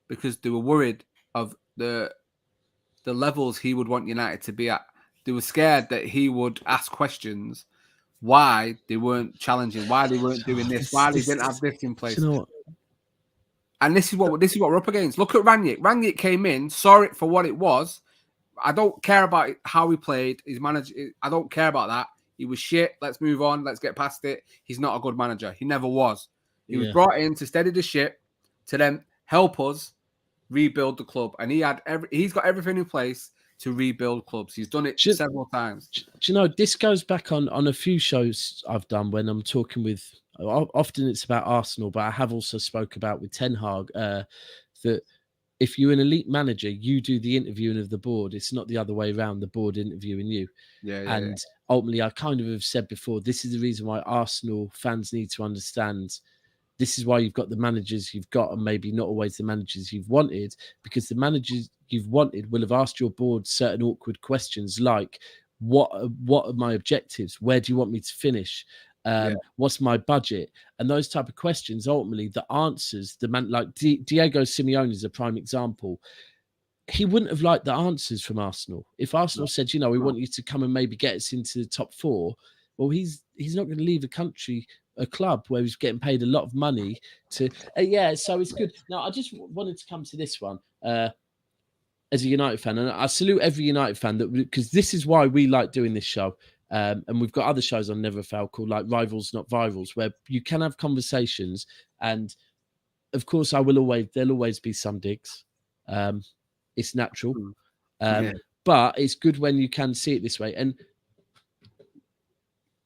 because they were worried of the levels he would want United to be at. They were scared that he would ask questions why they weren't challenging, why they weren't doing this, why they didn't have this in place. You know what? And this is what we're up against. Look at Rangnick. Rangnick came in, saw it for what it was. I don't care about how he played. His manager, I don't care about that. He was shit. Let's move on. Let's get past it. He's not a good manager. He never was. He was brought in to steady the ship, to then help us rebuild the club. And he's got everything in place to rebuild clubs. He's done it several times. Do you know, this goes back on a few shows I've done when I'm talking with, often it's about Arsenal, but I have also spoke about with Ten Hag that if you're an elite manager, you do the interviewing of the board. It's not the other way around, the board interviewing you. Ultimately, I kind of have said before, this is the reason why Arsenal fans need to understand. This is why you've got the managers you've got, and maybe not always the managers you've wanted, because the managers you've wanted will have asked your board certain awkward questions like, what are my objectives? Where do you want me to finish? What's my budget? And those type of questions, ultimately, the answers, like Diego Simeone is a prime example. He wouldn't have liked the answers from Arsenal. If Arsenal said, we want you to come and maybe get us into the top 4, well, he's not going to leave a club where he's getting paid a lot of money to. So it's good. Now, I just wanted to come to this one as a United fan, and I salute every United fan because this is why we like doing this show. And we've got other shows on Never Fail called like Rivals Not Virals, where you can have conversations, and of course there'll always be some digs. It's natural, but it's good when you can see it this way. And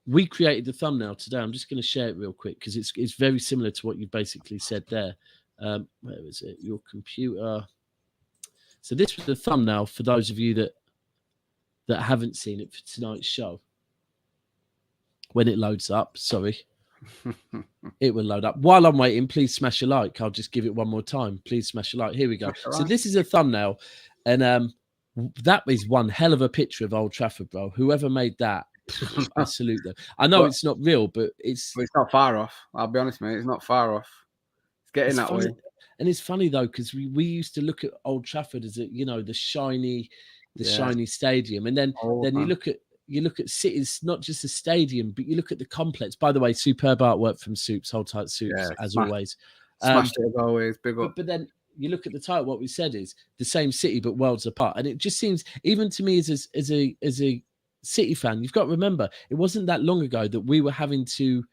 we created the thumbnail today. I'm just going to share it real quick because it's very similar to what you basically said there. Where is it? Your computer. So this was the thumbnail for those of you that haven't seen it for tonight's show. When it loads up, sorry. It will load up. While I'm waiting, please smash a like. I'll just give it one more time. Please smash a like. Here we go. So this is a thumbnail, and that is one hell of a picture of Old Trafford, bro. Whoever made that, I salute them. I know it's not real, but it's not far off. I'll be honest, mate. It's not far off. It's getting that way. And it's funny though, because we used to look at Old Trafford as the shiny stadium, and then you look at City's not just the stadium, but you look at the complex. By the way, superb artwork from Soups, Hold Tight Soups, as always. Smashed it as always, big up. But then you look at the title. What we said is the same city, but worlds apart. And it just seems, even to me as a City fan, you've got to remember, it wasn't that long ago that we were having to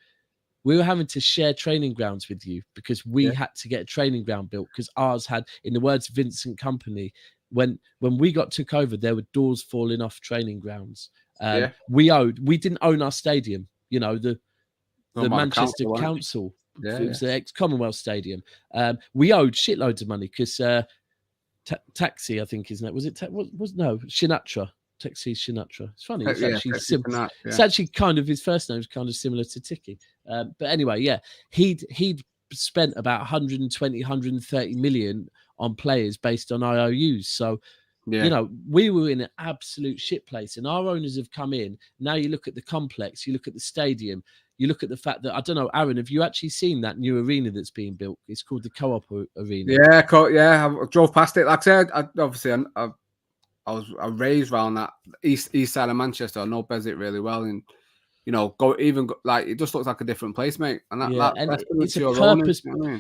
share training grounds with you because we had to get a training ground built because ours had, in the words of Vincent Kompany, when we took over, there were doors falling off training grounds. We didn't own our stadium. The Manchester Council. It was the ex-Commonwealth Stadium. We owed shitloads of money because Taxi, I think his name was it. Sinatra. Taxi Sinatra. It's funny. It's actually similar. It's actually kind of, his first name is kind of similar to Tiki. But anyway, he'd spent about 120, 130 million on players based on IOUs. So, we were in an absolute shit place, and our owners have come in. Now you look at the complex, you look at the stadium, you look at the fact that, I don't know, Aaron, have you actually seen that new arena that's being built? It's called the Co-op Arena. I drove past it. Like I said, I was raised around that east side of Manchester. I know Beswick really well, and it just looks like a different place, mate. And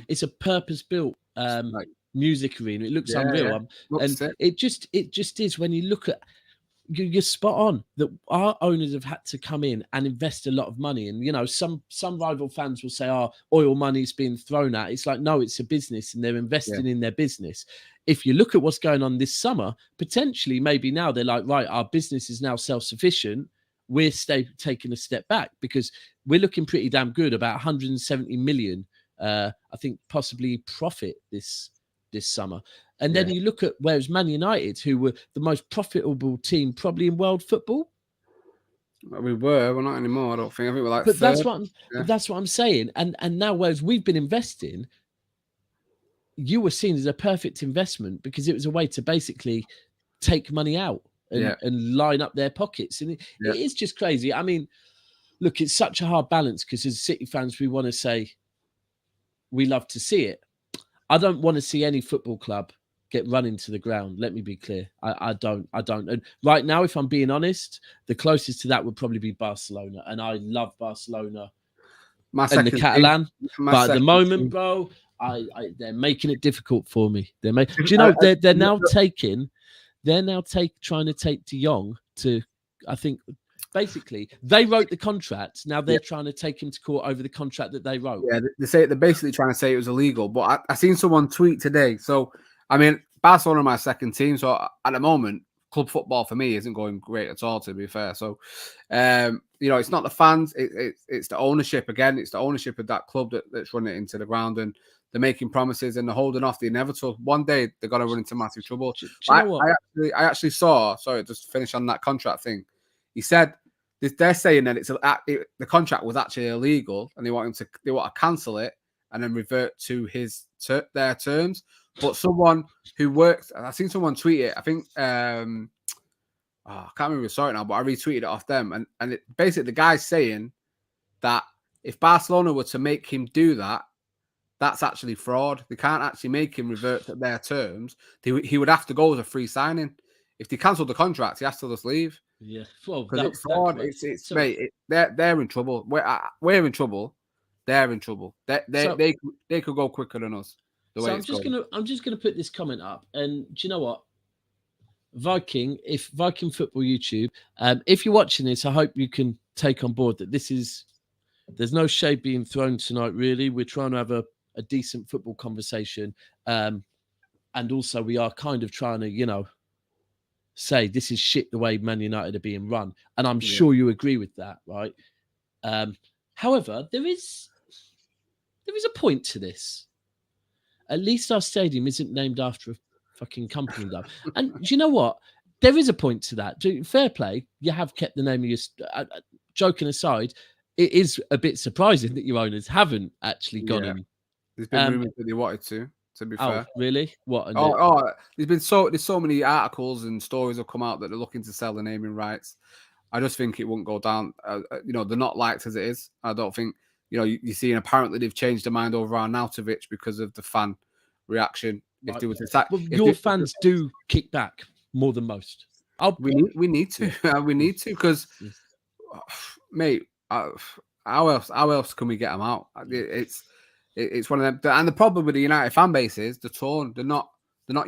it's a purpose-built music arena. It looks unreal. And it just is. When you look at, you're spot on that our owners have had to come in and invest a lot of money. And some rival fans will say, oil money's being thrown at. It's like, no, it's a business, and they're investing in their business. If you look at what's going on this summer, potentially maybe now they're like, right, our business is now self-sufficient. We're taking a step back because we're looking pretty damn good, about 170 million, I think, possibly profit this summer. And then you look at whereas Man United, who were the most profitable team probably in world football. We're not anymore, I don't think. I think we're like But third. That's what I'm saying. And now, whereas we've been investing, you were seen as a perfect investment because it was a way to basically take money out and line up their pockets. And it is just crazy. I mean, look, it's such a hard balance because as City fans, we want to say we love to see it. I don't want to see any football club get run into the ground. Let me be clear. I don't. And right now, if I'm being honest, the closest to that would probably be Barcelona. And I love Barcelona and the Catalan. But at the moment, bro, they're making it difficult for me. Do you know they're now trying to take De Jong to, I think, basically they wrote the contract. Now they're trying to take him to court over the contract that they wrote. Yeah, they're basically trying to say it was illegal. But I seen someone tweet today. So I mean, Barcelona are my second team. So at the moment, club football for me isn't going great at all, to be fair. So it's not the fans, it's the ownership. Again, it's the ownership of that club that's running it into the ground, and they're making promises and they're holding off the inevitable. One day they're going to run into massive trouble. Do you know what? I actually saw, sorry, just to finish on that contract thing. He said they're saying that the contract was actually illegal, and they want to cancel it and then revert to their terms. But someone who worked, I've seen someone tweet it. I think I can't remember who saw it now, but I retweeted it off them, and basically the guy's saying that if Barcelona were to make him do that, that's actually fraud. They can't actually make him revert to their terms. He would have to go as a free signing. If they cancelled the contract, he has to just leave. Yeah, well, because it's fraud. They're in trouble. We're in trouble. They're in trouble. They could go quicker than us. So I'm just gonna put this comment up, and do you know what? Viking Football YouTube, if you're watching this, I hope you can take on board that there's no shade being thrown tonight, really. We're trying to have a decent football conversation. And also we are kind of trying to, say this is shit the way Man United are being run. And I'm sure you agree with that, right? However, there is a point to this. At least our stadium isn't named after a fucking company though. And do you know what? There is a point to that. Fair play. You have kept the name of your. Joking aside, it is a bit surprising that your owners haven't actually gone and. There's been rumours that they wanted to be fair. Really? What? There's so many articles and stories have come out that they're looking to sell the naming rights. I just think it won't go down. They're not liked as it is. I don't think, you're seeing apparently they've changed their mind over Arnautovic because of the fan reaction. Right. If there was a your fans do kick back more than most. We need to. We need to, because, mate, how else can we get them out? It's one of them. And the problem with the United fan base is the tone. They're not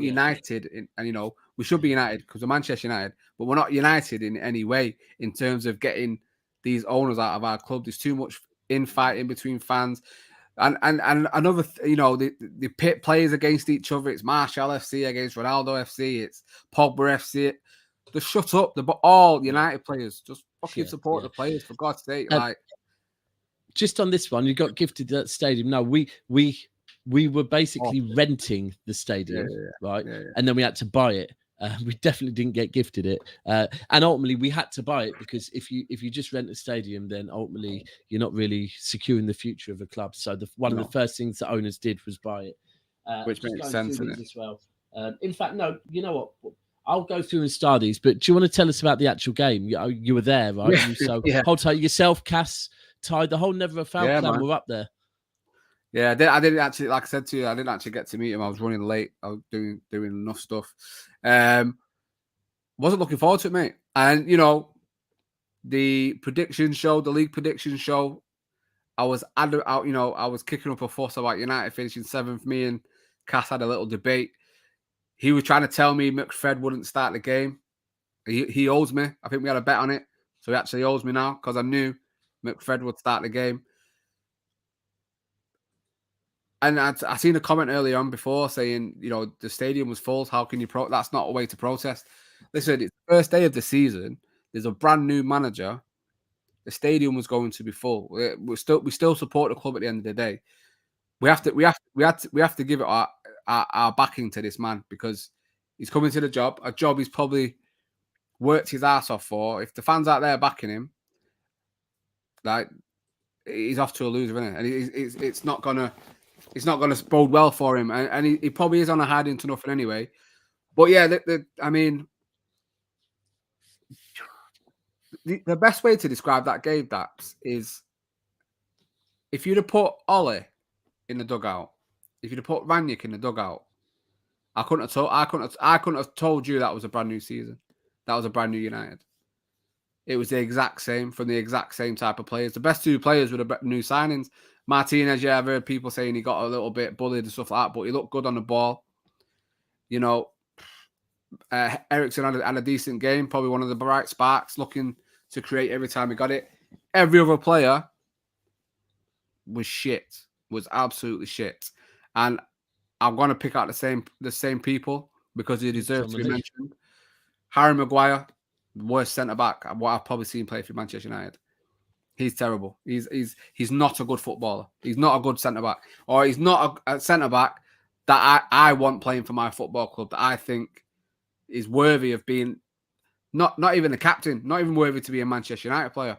united, and we should be united because we're Manchester United, but we're not united in any way in terms of getting these owners out of our club. There's too much infighting between fans, and another, they pit players against each other. It's Martial FC against Ronaldo FC. It's Pogba FC. Just shut up. They're all United players. Just fucking support the players, for God's sake. Just on this one, you got gifted that stadium. No, we were basically renting the stadium, right? Yeah. And then we had to buy it. We definitely didn't get gifted it, and ultimately we had to buy it because if you just rent a stadium, then ultimately you're not really securing the future of a club. So one of the first things that owners did was buy it, which makes sense in it as well. In fact, no, you know what? I'll go through and start these, but do you want to tell us about the actual game? You were there, right? Hold tight, yourself, Cass, Ty, the whole Never a Foul clan were up there. Yeah, I didn't actually, like I said to you, I didn't actually get to meet him. I was running late. I was doing enough stuff. Wasn't looking forward to it, mate. And the prediction show, the league prediction show, I was kicking up a fuss about United finishing 7th. Me and Cass had a little debate. He was trying to tell me McFred wouldn't start the game. He owes me. I think we had a bet on it, so he actually owes me now because I knew McFred would start the game. And I seen a comment earlier on before saying, the stadium was full. How can you that's not a way to protest. Listen, it's the first day of the season. There's a brand new manager. The stadium was going to be full. We still support the club at the end of the day. We have to give it our backing to this man because he's coming to the job. A job he's probably worked his ass off for. If the fans out there backing him, like, he's off to a loser, isn't it? And it's not gonna bode well for him. And he probably is on a hiding to nothing anyway. But yeah, the best way to describe that game, Daps, is if you'd have put Ollie in the dugout, if you'd have put Ranić in the dugout, I couldn't have told you that was a brand new season. That was a brand new United. It was the exact same from the exact same type of players. The best two players were the new signings. Martinez, I've heard people saying he got a little bit bullied and stuff like that, but he looked good on the ball. Eriksen had a decent game, probably one of the bright sparks, looking to create every time he got it. Every other player was absolutely shit. And I'm going to pick out the same people because they deserve to be mentioned. Harry Maguire, the worst centre-back what I've probably seen play for Manchester United. He's terrible. He's not a good footballer. He's not a good centre-back. Or he's not a centre-back that I want playing for my football club, that I think is worthy of being, not even the captain, not even worthy to be a Manchester United player.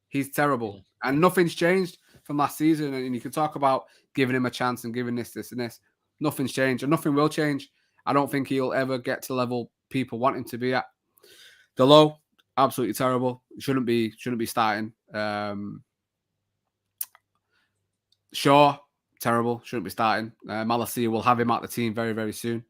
He's terrible. And nothing's changed from last season. And you can talk about giving him a chance and giving this, and this. Nothing's changed. And nothing will change. I don't think he'll ever get to the level people want him to be at. Delo, absolutely terrible. Shouldn't be starting. Shaw, terrible. Shouldn't be starting. Malacia will have him out the team very, very soon.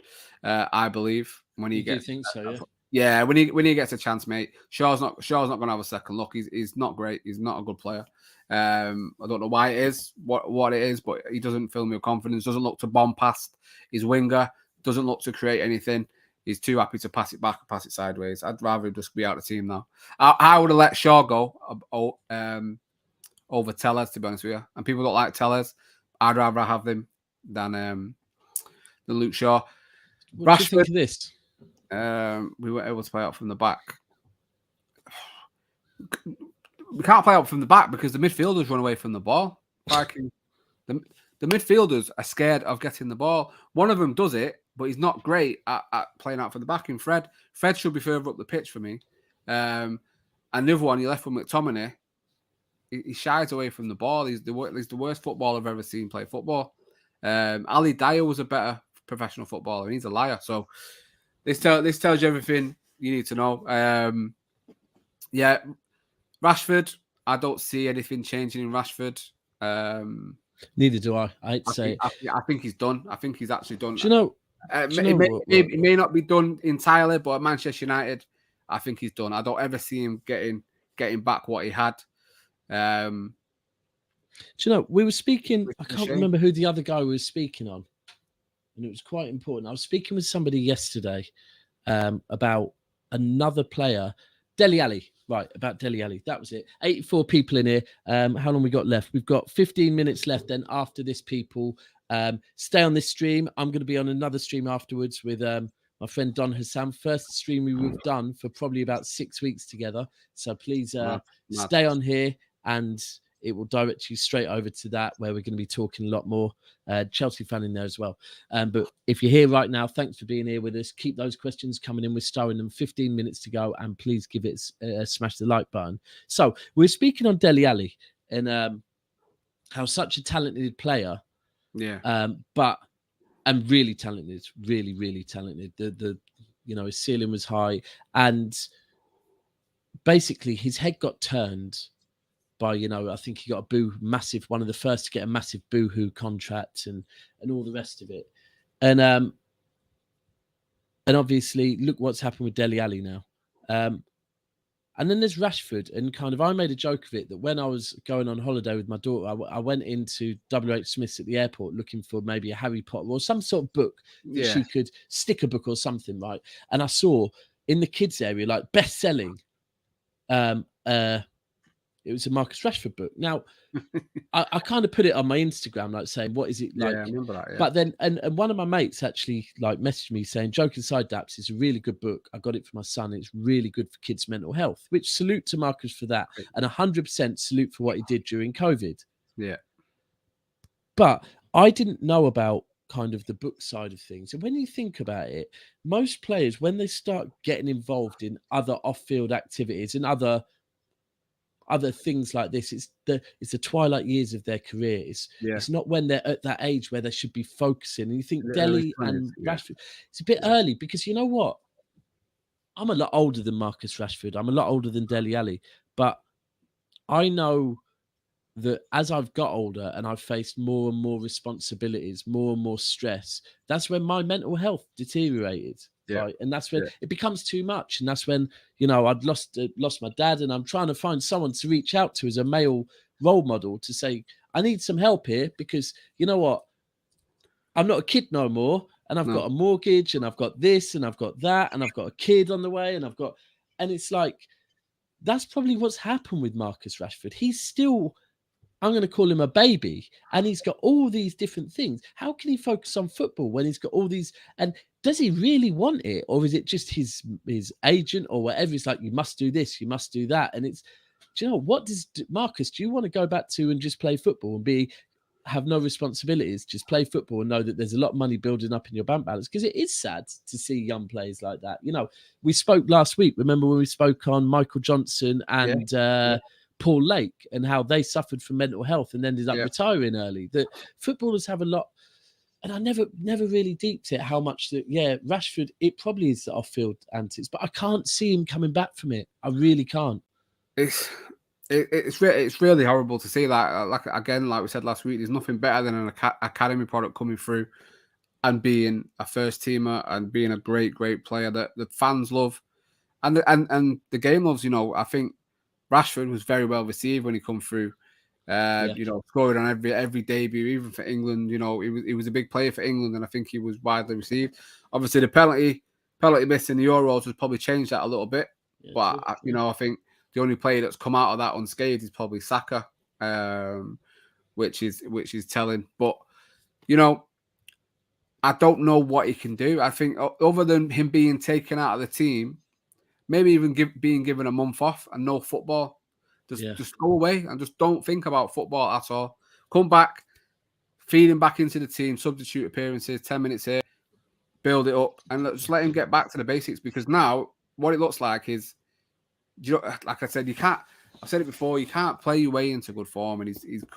I believe when he gets. Do you think so? Yeah. When he gets a chance, mate. Shaw's not going to have a second look. He's not great. He's not a good player. I don't know why it is, what it is, but he doesn't fill me with confidence. Doesn't look to bomb past his winger. Doesn't look to create anything. He's too happy to pass it back or pass it sideways. I'd rather just be out of the team now. I would have let Shaw go over Tellez, to be honest with you. And people don't like Tellez. I'd rather have him than Luke Shaw. What do you think of this? We were able to play out from the back. We can't play out from the back because the midfielders run away from the ball. The midfielders are scared of getting the ball. One of them does it, but he's not great at playing out for the back. And Fred should be further up the pitch for me. And the other one, you left with McTominay. He shies away from the ball. He's the worst footballer I've ever seen play football. Ali Dyer was a better professional footballer, and he's a liar. So this tells you everything you need to know. Yeah, Rashford, I don't see anything changing in Rashford. Neither do I. I'd say. I think he's done. I think he's actually done. Do you know? It may not be done entirely, but at Manchester United, I think he's done. I don't ever see him getting back what he had. Do you know, we were speaking, I can't remember who the other guy was speaking on, and it was quite important. I was speaking with somebody yesterday about another player, Dele Alli. Right, about Dele Alli. That was it. 84 people in here. How long we got left? We've got 15 minutes left. Then after this, people stay on this stream. I'm going to be on another stream afterwards with my friend Don Hassan. First stream we've done for probably about 6 weeks together. So please stay on here, and it will direct you straight over to that, where we're going to be talking a lot more. Chelsea fan in there as well. But if you're here right now, thanks for being here with us. Keep those questions coming in. We're starring them. 15 minutes to go, and please give it smash the like button. So we're speaking on Dele Alli and how such a talented player, and really talented, really, really talented. The his ceiling was high, and basically his head got turned by, I think he got one of the first to get a massive boohoo contract and all the rest of it. And obviously look what's happened with Dele Alli now. And then there's Rashford, and I made a joke of it that when I was going on holiday with my daughter, I went into WH Smith's at the airport looking for maybe a Harry Potter or some sort of book that she could stick a book or something, right? And I saw in the kids area, like best-selling, it was a Marcus Rashford book. Now, I kind of put it on my Instagram, like saying, what is it like? Yeah, I remember that, yeah. But then, and one of my mates actually messaged me saying, Joke Inside Daps is a really good book. I got it for my son. It's really good for kids' mental health, which salute to Marcus for that. And 100% salute for what he did during COVID. Yeah. But I didn't know about kind of the book side of things. And when you think about it, most players, when they start getting involved in other off-field activities and other things like this, it's the twilight years of their career. It's not when they're at that age where they should be focusing. And you think Dele and Rashford, it's a bit early, because you know what? I'm a lot older than Marcus Rashford. I'm a lot older than Dele Alli. But I know that as I've got older and I've faced more and more responsibilities, more and more stress, that's when my mental health deteriorated. Yeah. Right. And that's when it becomes too much. And that's when, I'd lost my dad, and I'm trying to find someone to reach out to as a male role model to say, I need some help here, because you know what? I'm not a kid no more, and I've got a mortgage, and I've got this, and I've got that, and I've got a kid on the way, and it's like, that's probably what's happened with Marcus Rashford. He's still, I'm going to call him a baby, and he's got all these different things. How can he focus on football when he's got all these? And does he really want it, or is it just his agent or whatever? It's like, you must do this, you must do that. And it's, do you know, what does Marcus, do you want to go back to and just play football and have no responsibilities, just play football and know that there's a lot of money building up in your bank balance? Because it is sad to see young players like that. We spoke last week, remember when we spoke on Michael Johnson and Paul Lake, and how they suffered from mental health and ended up retiring early. That footballers have a lot. And I never really deeped it, how much that, Rashford, it probably is the off-field antics, but I can't see him coming back from it. I really can't. It's really horrible to see that. Like we said last week, there's nothing better than an academy product coming through and being a first teamer and being a great player that the fans love, and the game loves. I think Rashford was very well received when he come through. Scoring on every debut, even for England. He was a big player for England, and I think he was widely received. Obviously, the penalty miss in the Euros has probably changed that a little bit. But I think the only player that's come out of that unscathed is probably Saka, which is telling. But I don't know what he can do. I think other than him being taken out of the team, maybe even being given a month off and no football. Just go away and just don't think about football at all. Come back, feed him back into the team, substitute appearances, 10 minutes here. build it up, and just let him get back to the basics. Because now what it looks like is, like I said, you can't. I've said it before. You can't play your way into good form, and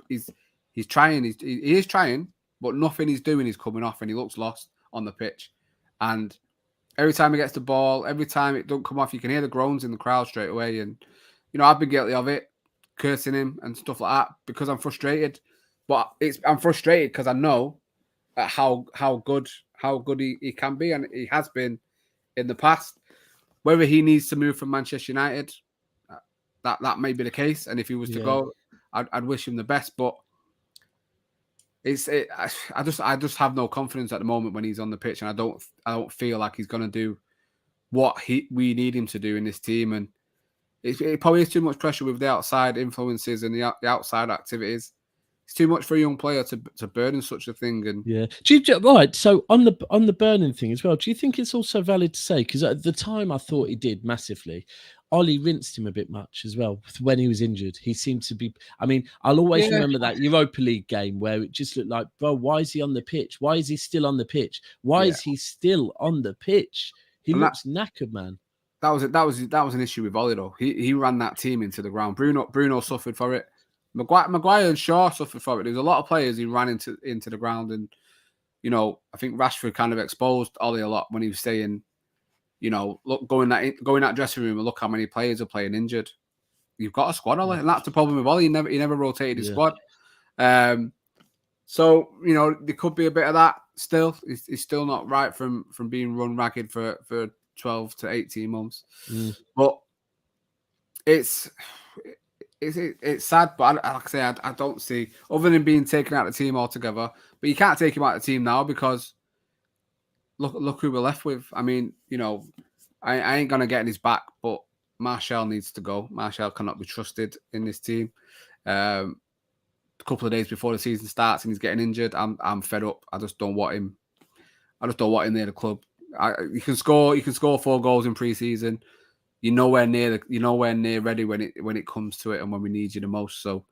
he's trying. He is trying, but nothing he's doing is coming off, and he looks lost on the pitch. And every time he gets the ball, every time it don't come off, you can hear the groans in the crowd straight away. And I've been guilty of it, cursing him and stuff like that because I'm frustrated. But I'm frustrated because I know how good he can be, and he has been in the past. Whether he needs to move from Manchester United, that may be the case. And if he was to go, I'd wish him the best. But I just have no confidence at the moment when he's on the pitch, and I don't feel like he's going to do what we need him to do in this team. And it probably is too much pressure with the outside influences and the outside activities. It's too much for a young player to burden such a thing. And right. So on the burning thing as well, do you think it's also valid to say, because at the time I thought he did massively, Ollie rinsed him a bit much as well when he was injured. He seemed to be. I mean, I'll always remember that Europa League game where it just looked like, bro, why is he on the pitch? Why is he still on the pitch? Why is he still on the pitch? He looks knackered, man. That was an issue with Ollie though. He ran that team into the ground. Bruno suffered for it. Maguire and Shaw suffered for it. There's a lot of players he ran into the ground, and I think Rashford kind of exposed Ollie a lot when he was saying, look, go in that dressing room and look how many players are playing injured. You've got a squad, Ollie, and that's the problem with Ollie. He never rotated his squad. So there could be a bit of that still. He's still not right from being run ragged for 12 to 18 months. But it's sad, but like I say, I don't see, other than being taken out of the team altogether. But you can't take him out of the team now because look who we're left with. I mean, I ain't gonna get in his back, but Martial needs to go. Martial cannot be trusted in this team. A couple of days before the season starts and he's getting injured, I'm fed up. I just don't want him. I just don't want him near the club. You can score 4 goals in pre-season. You're nowhere near ready when it comes to it and when we need you the most. So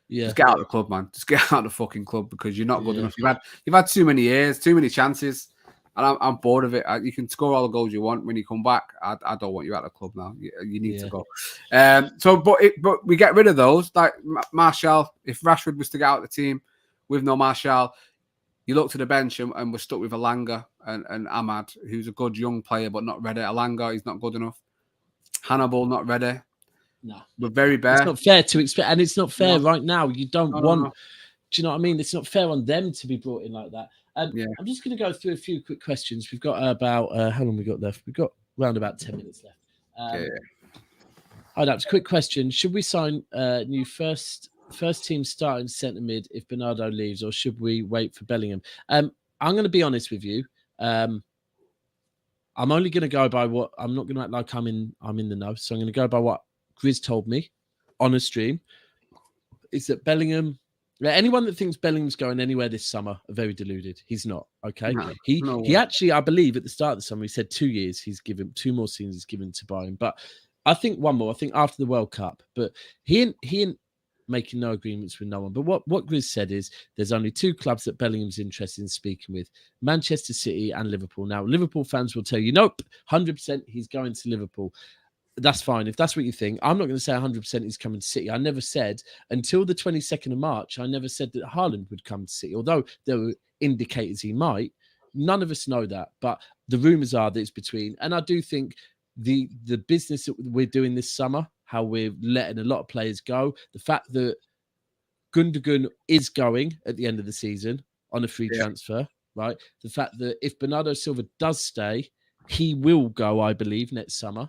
just get out of the club, man. Just get out of the fucking club because you're not good enough. You've had too many years, too many chances, and I'm bored of it. You can score all the goals you want when you come back. I don't want you out of the club now. You need to go. But we get rid of those. Like Martial, if Rashford was to get out of the team with no Martial, you look to the bench and we're stuck with Alanga and Ahmad, who's a good young player but not ready. Alanga, he's not good enough. Hannibal, not ready. No. We're very bare. It's not fair to expect, and it's not fair right now. You don't want... No. Do you know what I mean? It's not fair on them to be brought in like that. I'm just going to go through a few quick questions. We've got about... how long we got left? We've got around about 10 minutes left. Hold up. Quick question. Should we sign new first team starting centre mid if Bernardo leaves, or should we wait for Bellingham? I'm going to be honest with you. I'm only going to go by what... I'm not going to act like I'm in the know. So I'm going to go by what Grizz told me on a stream. Is that Bellingham... Anyone that thinks Bellingham's going anywhere this summer are very deluded. He's not, okay? He actually, I believe, at the start of the summer, he said 2 years. He's given 2 more seasons he's given to buy him. But I think one more. I think after the World Cup. But he ain't making no agreements with no one. But what Grizz said is there's only 2 clubs that Bellingham's interested in speaking with, Manchester City and Liverpool. Now, Liverpool fans will tell you, nope, 100% he's going to Liverpool. That's fine. If that's what you think, I'm not going to say 100% he's coming to City. I never said, until the 22nd of March, I never said that Haaland would come to City, although there were indicators he might. None of us know that, but the rumours are that it's between. And I do think the business that we're doing this summer, how we're letting a lot of players go, the fact that Gundogan is going at the end of the season on a free transfer, right? The fact that if Bernardo Silva does stay, he will go, I believe, next summer.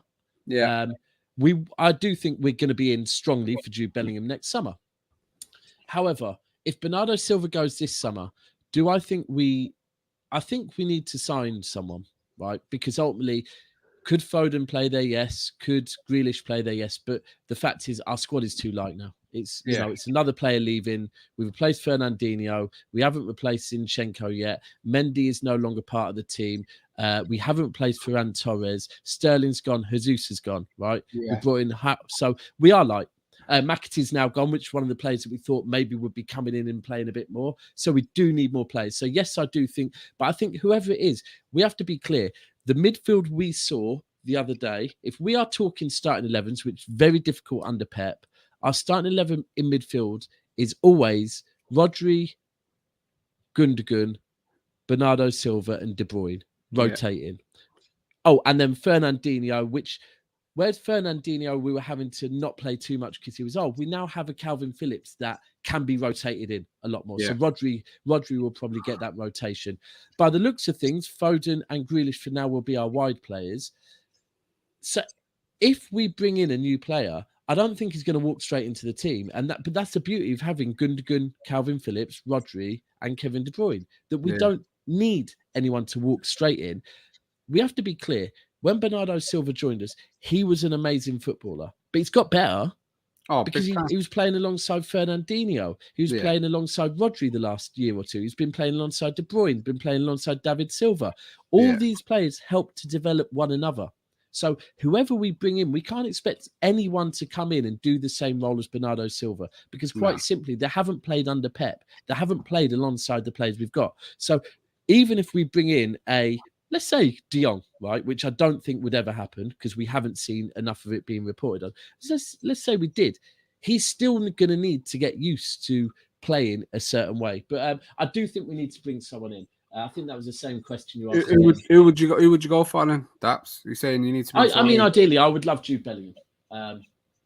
I do think we're going to be in strongly for Jude Bellingham next summer. However, if Bernardo Silva goes this summer, I think we need to sign someone, right? Because ultimately, could Foden play there? Yes. Could Grealish play there? Yes. But the fact is, our squad is too light now. It's it's another player leaving. We've replaced Fernandinho. We haven't replaced Zinchenko yet. Mendy is no longer part of the team. We haven't replaced Ferran Torres. Sterling's gone. Jesus has gone. Right. We brought in. So we are light. McAtee's now gone, which is one of the players that we thought maybe would be coming in and playing a bit more. So we do need more players. So yes, I do think, but I think whoever it is, we have to be clear. The midfield we saw the other day, if we are talking starting 11s, which is very difficult under Pep, our starting 11 in midfield is always Rodri, Gundogan, Bernardo Silva, and De Bruyne rotating. Oh, and then Fernandinho, whereas Fernandinho, we were having to not play too much because he was old. We now have a Calvin Phillips that can be rotated in a lot more. So Rodri will probably get that rotation. By the looks of things, Foden and Grealish for now will be our wide players. So if we bring in a new player, I don't think he's going to walk straight into the team. But that's the beauty of having Gundogan, Calvin Phillips, Rodri, and Kevin De Bruyne, that we don't need anyone to walk straight in. We have to be clear. When Bernardo Silva joined us, he was an amazing footballer, but he's got better because he was playing alongside Fernandinho. He was playing alongside Rodri the last year or two. He's been playing alongside De Bruyne, been playing alongside David Silva. All these players help to develop one another. So whoever we bring in, we can't expect anyone to come in and do the same role as Bernardo Silva because quite simply, they haven't played under Pep. They haven't played alongside the players we've got. So even if we bring in let's say De Jong, right, which I don't think would ever happen because we haven't seen enough of it being reported on. Let's say we did. He's still going to need to get used to playing a certain way. But I do think we need to bring someone in. I think that was the same question you asked. Who would you go for then? Daps, you're saying you need to. I mean, ideally, I would love Jude Bellingham.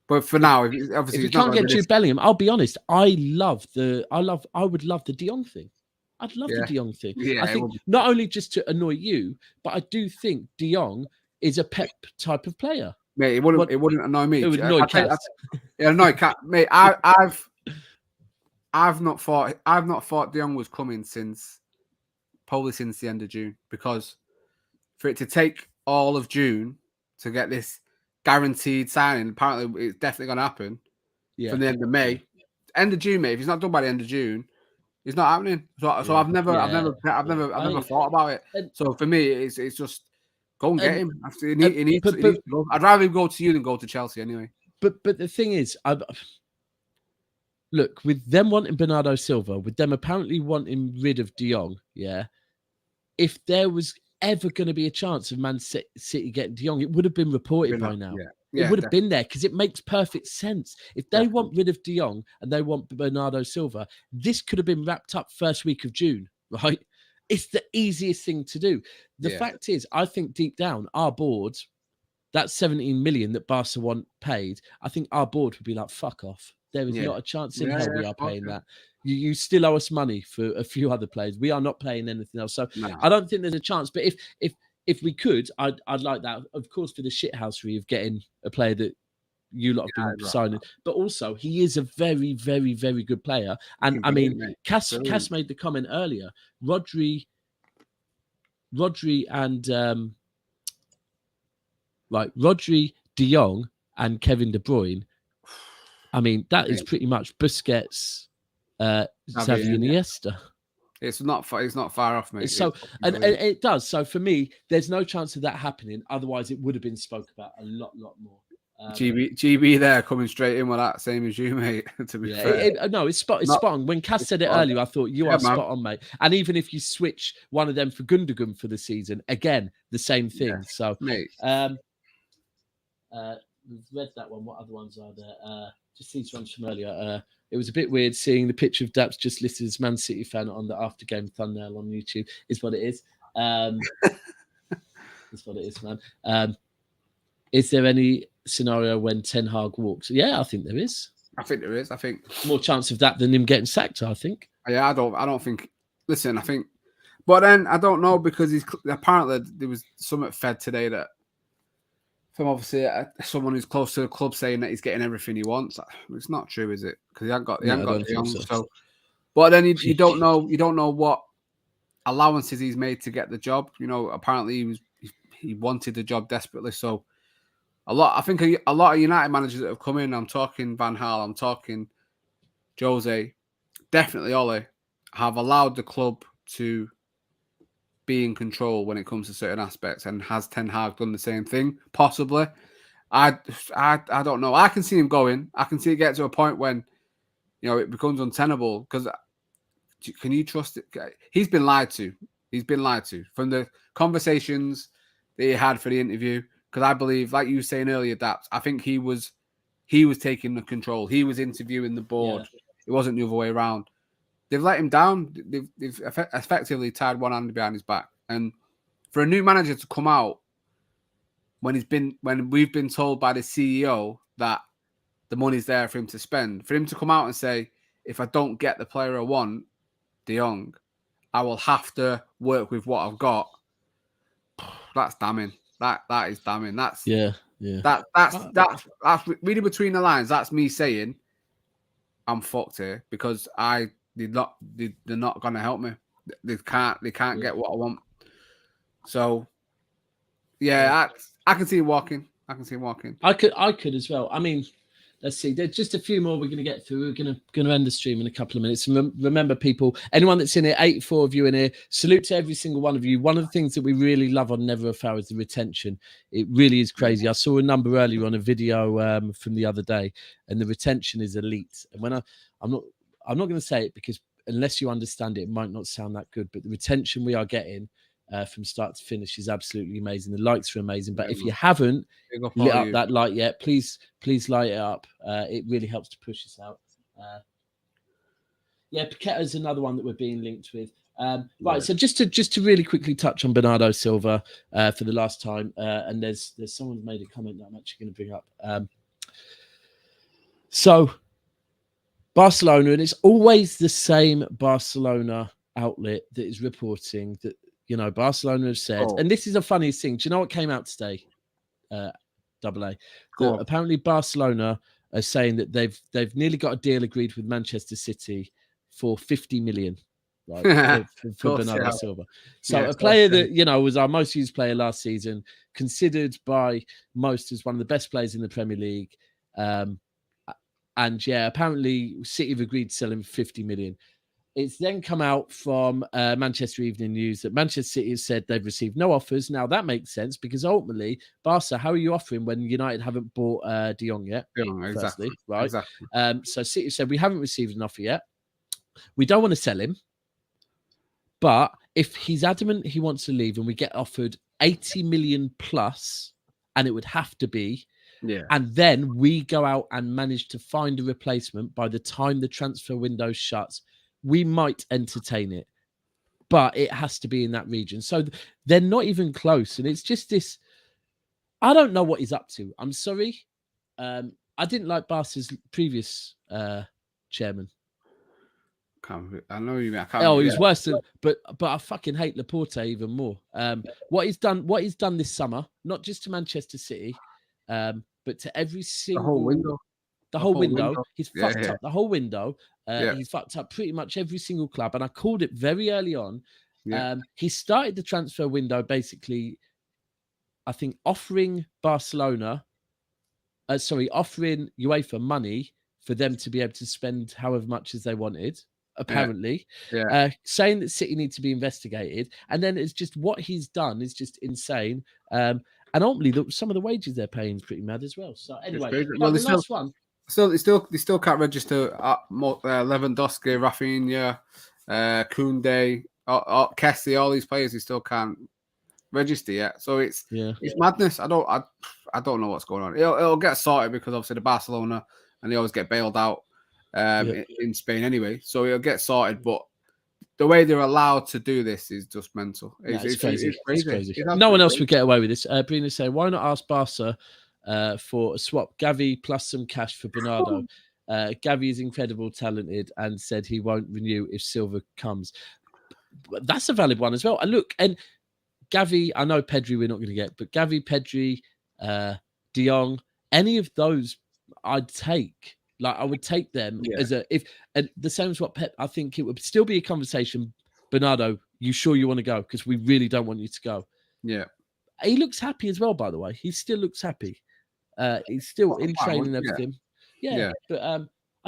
But for now, obviously, if you can't get Jude Bellingham, I'll be honest. I would love the De Jong thing. I'd love the De Jong thing. I think not only just to annoy you, but I do think De Jong is a Pep type of player. Mate, it wouldn't annoy me. It would annoy Cat. Annoy Cat. Mate, I've not thought De Jong was coming probably since the end of June, because for it to take all of June to get this guaranteed signing, apparently it's definitely going to happen from the end of May. End of June, mate. If he's not done by the end of June, it's not happening. So I've never thought about it. So for me, it's just go and get him. He needs to go. I'd rather him go to you than go to Chelsea anyway. But the thing is, look, with them wanting Bernardo Silva, with them apparently wanting rid of De Jong, if there was ever going to be a chance of Man City getting De Jong, it would have been reported by now. It would have been there because it makes perfect sense. If they want rid of De Jong and they want Bernardo Silva, this could have been wrapped up first week of June, right? It's the easiest thing to do. The fact is, I think deep down, our board, that 17 million that Barca paid, I think our board would be like, fuck off. There is not a chance in hell we are paying that. You still owe us money for a few other players. We are not paying anything else. So I don't think there's a chance. But if we could, I'd like that, of course, for the shithousery of getting a player that you lot have been signing. But also, he is a very, very, very good player. And I mean, Cass made the comment earlier. Rodri and Rodri, De Jong, and Kevin De Bruyne. I mean, that is pretty much Busquets, Xavi, and Iniesta. It's not far off, mate. So, and it does. So for me, there's no chance of that happening. Otherwise, it would have been spoke about a lot more. GB there coming straight in with that, same as you, mate. To be fair, it's spot on. When Cass said it earlier, I thought you are spot on, mate. And even if you switch one of them for Gundogan for the season, again, the same thing. Yeah. So, mate. We've read that one. What other ones are there? Just these ones from earlier. It was a bit weird seeing the picture of Daps just listed as Man City fan on the after game thumbnail on YouTube. Is what it is. Is what it is, man. Is there any scenario when Ten Hag walks? Yeah, I think there is. I think there is. I think more chance of that than him getting sacked. I think. Yeah, I don't think. Listen, I think, but then I don't know because he's apparently there was something fed today that. From obviously someone who's close to the club saying that he's getting everything he wants. It's not true, is it? Because he hasn't got De Jong. So, but then you don't know what allowances he's made to get the job. You know, apparently he wanted the job desperately. So, I think a lot of United managers that have come in. I'm talking Van Gaal. I'm talking Jose. Definitely Ole have allowed the club to be in control when it comes to certain aspects, and has Ten Hag done the same thing? Possibly. I don't know. I can see him going. I can see it get to a point when, it becomes untenable. Because can you trust it? He's been lied to. He's been lied to from the conversations that he had for the interview. Because I believe, like you were saying earlier, that I think he was taking the control. He was interviewing the board. Yeah. It wasn't the other way around. They've let him down. They've effectively tied one hand behind his back. And for a new manager to come out when we've been told by the CEO that the money's there for him to spend, for him to come out and say, if I don't get the player I want, De Jong, I will have to work with what I've got. That's damning. That is damning. That's That's reading between the lines. That's me saying I'm fucked here because they're not gonna help me. They can't get what I want. So yeah, I can see him walking. I could as well. I mean, let's see. There's just a few more we're going to get through. We're going to end the stream in a couple of minutes. And remember, people, anyone that's in here, 84 of you in here, salute to every single one of you. One of the things that we really love on Never a Foul is the retention. It really is crazy. I saw a number earlier on a video from the other day, and the retention is elite. And when I'm not going to say it because unless you understand it, it might not sound that good. But the retention we are getting from start to finish is absolutely amazing. The likes are amazing. But if you haven't lit up that light yet, please light it up. It really helps to push us out. Paqueta's another one that we're being linked with. Right, so just to really quickly touch on Bernardo Silva for the last time, and there's someone made a comment that I'm actually going to bring up. So Barcelona, and it's always the same Barcelona outlet that is reporting that Barcelona have said, and this is the funniest thing. Do you know what came out today? Double A. Apparently, Barcelona are saying that they've nearly got a deal agreed with Manchester City for 50 million, right? for Bernardo Silva. So a player that was our most used player last season, considered by most as one of the best players in the Premier League, and apparently City have agreed to sell him 50 million. It's then come out from Manchester Evening News that Manchester City has said they've received no offers. Now, that makes sense because ultimately, Barca, how are you offering when United haven't bought De Jong yet? Exactly. Right? Exactly. So City said, we haven't received an offer yet. We don't want to sell him. But if he's adamant he wants to leave and we get offered 80 million plus, and it would have to be, and then we go out and manage to find a replacement by the time the transfer window shuts, we might entertain it, but it has to be in that region. So they're not even close. And it's just this, I don't know what he's up to. I'm sorry. I didn't like Barca's previous chairman. I know you mean. He was worse than, but I fucking hate Laporte even more. What he's done this summer, not just to Manchester City, but to every single the whole window. He's fucked up the whole window. He's fucked up pretty much every single club. And I called it very early on. He started the transfer window basically, I think, offering Barcelona, offering UEFA money for them to be able to spend however much as they wanted, apparently. Saying that City need to be investigated. And then it's just what he's done is just insane. And ultimately, some of the wages they're paying is pretty mad as well. So anyway, the last one. They still can't register Lewandowski, Rafinha, Koundé, Kessie, all these players. They still can't register yet. So it's madness. I don't know what's going on. It'll get sorted because obviously the Barcelona and they always get bailed out in Spain anyway. So it'll get sorted. But the way they're allowed to do this is just mental. It's crazy. It's crazy. No one else would get away with this. Brina said, why not ask Barca for a swap Gavi plus some cash for Bernardo? Gavi is incredible, talented, and said he won't renew if Silva comes. But that's a valid one as well. And look, and Gavi, I know Pedri we're not going to get, but Gavi, Pedri, De Jong, any of those I'd take. Like I would take them and the same as what Pep. I think it would still be a conversation. Bernardo, you sure you want to go? Because we really don't want you to go. Yeah, he looks happy as well. By the way, he still looks happy. He's still in training and everything. Yeah. But I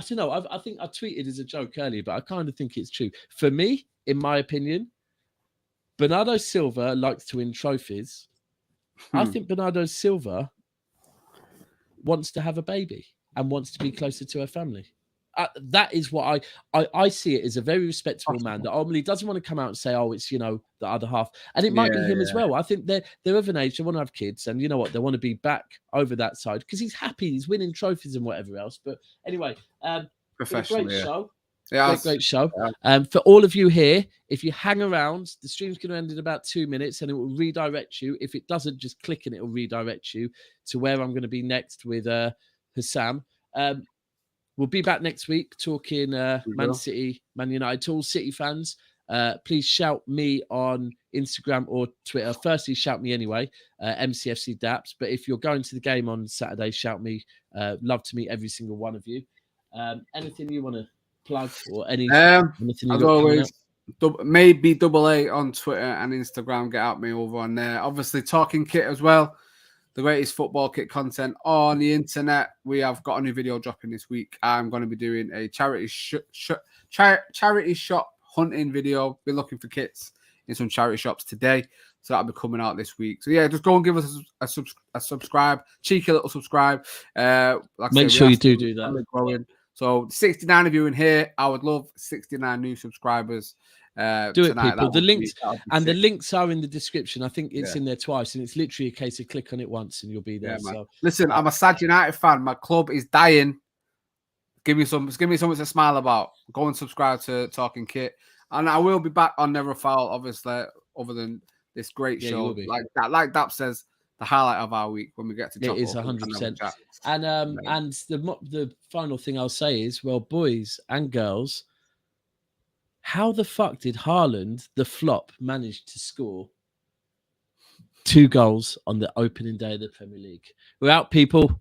don't know. I think I tweeted as a joke earlier, but I kind of think it's true. For me, in my opinion, Bernardo Silva likes to win trophies. I think Bernardo Silva wants to have a baby and wants to be closer to her family. That is what I see it as a very respectable man that ultimately doesn't want to come out and say, oh, it's, you know, the other half. And it might be him as well. I think they're of an age, they want to have kids, and you know what, they want to be back over that side because he's happy, he's winning trophies and whatever else. But anyway, professional, great show. Yeah, great show. For all of you here, if you hang around, the stream's going to end in about 2 minutes and it will redirect you. If it doesn't, just click and it will redirect you to where I'm going to be next with Hassam. We'll be back next week talking Man City, Man United. To all City fans, please shout me on Instagram or Twitter. Firstly, shout me anyway, MCFC Daps. But if you're going to the game on Saturday, shout me. Love to meet every single one of you. Anything you want to plug or anything you as got always, maybe AA on Twitter and Instagram. Get at me over on there. Obviously, Talking Kit as well. The greatest football kit content on the internet. We have got a new video dropping this week. I'm going to be doing a charity shop hunting video. We're looking for kits in some charity shops today. So that'll be coming out this week. So yeah, just go and give us a subscribe. Cheeky little subscribe. Make sure you do that. Growing. So 69 of you in here. I would love 69 new subscribers. Do it, people. The links are in the description. I think it's in there twice, and it's literally a case of click on it once and you'll be there. So listen, I'm a sad United fan. My club is dying. Give me something to smile about. Go and subscribe to Talking Kit, and I will be back on Never Foul, obviously. Other than this great show, like Dap says, the highlight of our week when we get to it is 100%. And the final thing I'll say is, well, boys and girls, how the fuck did Haaland, the flop, manage to score 2 goals on the opening day of the Premier League? We're out, people.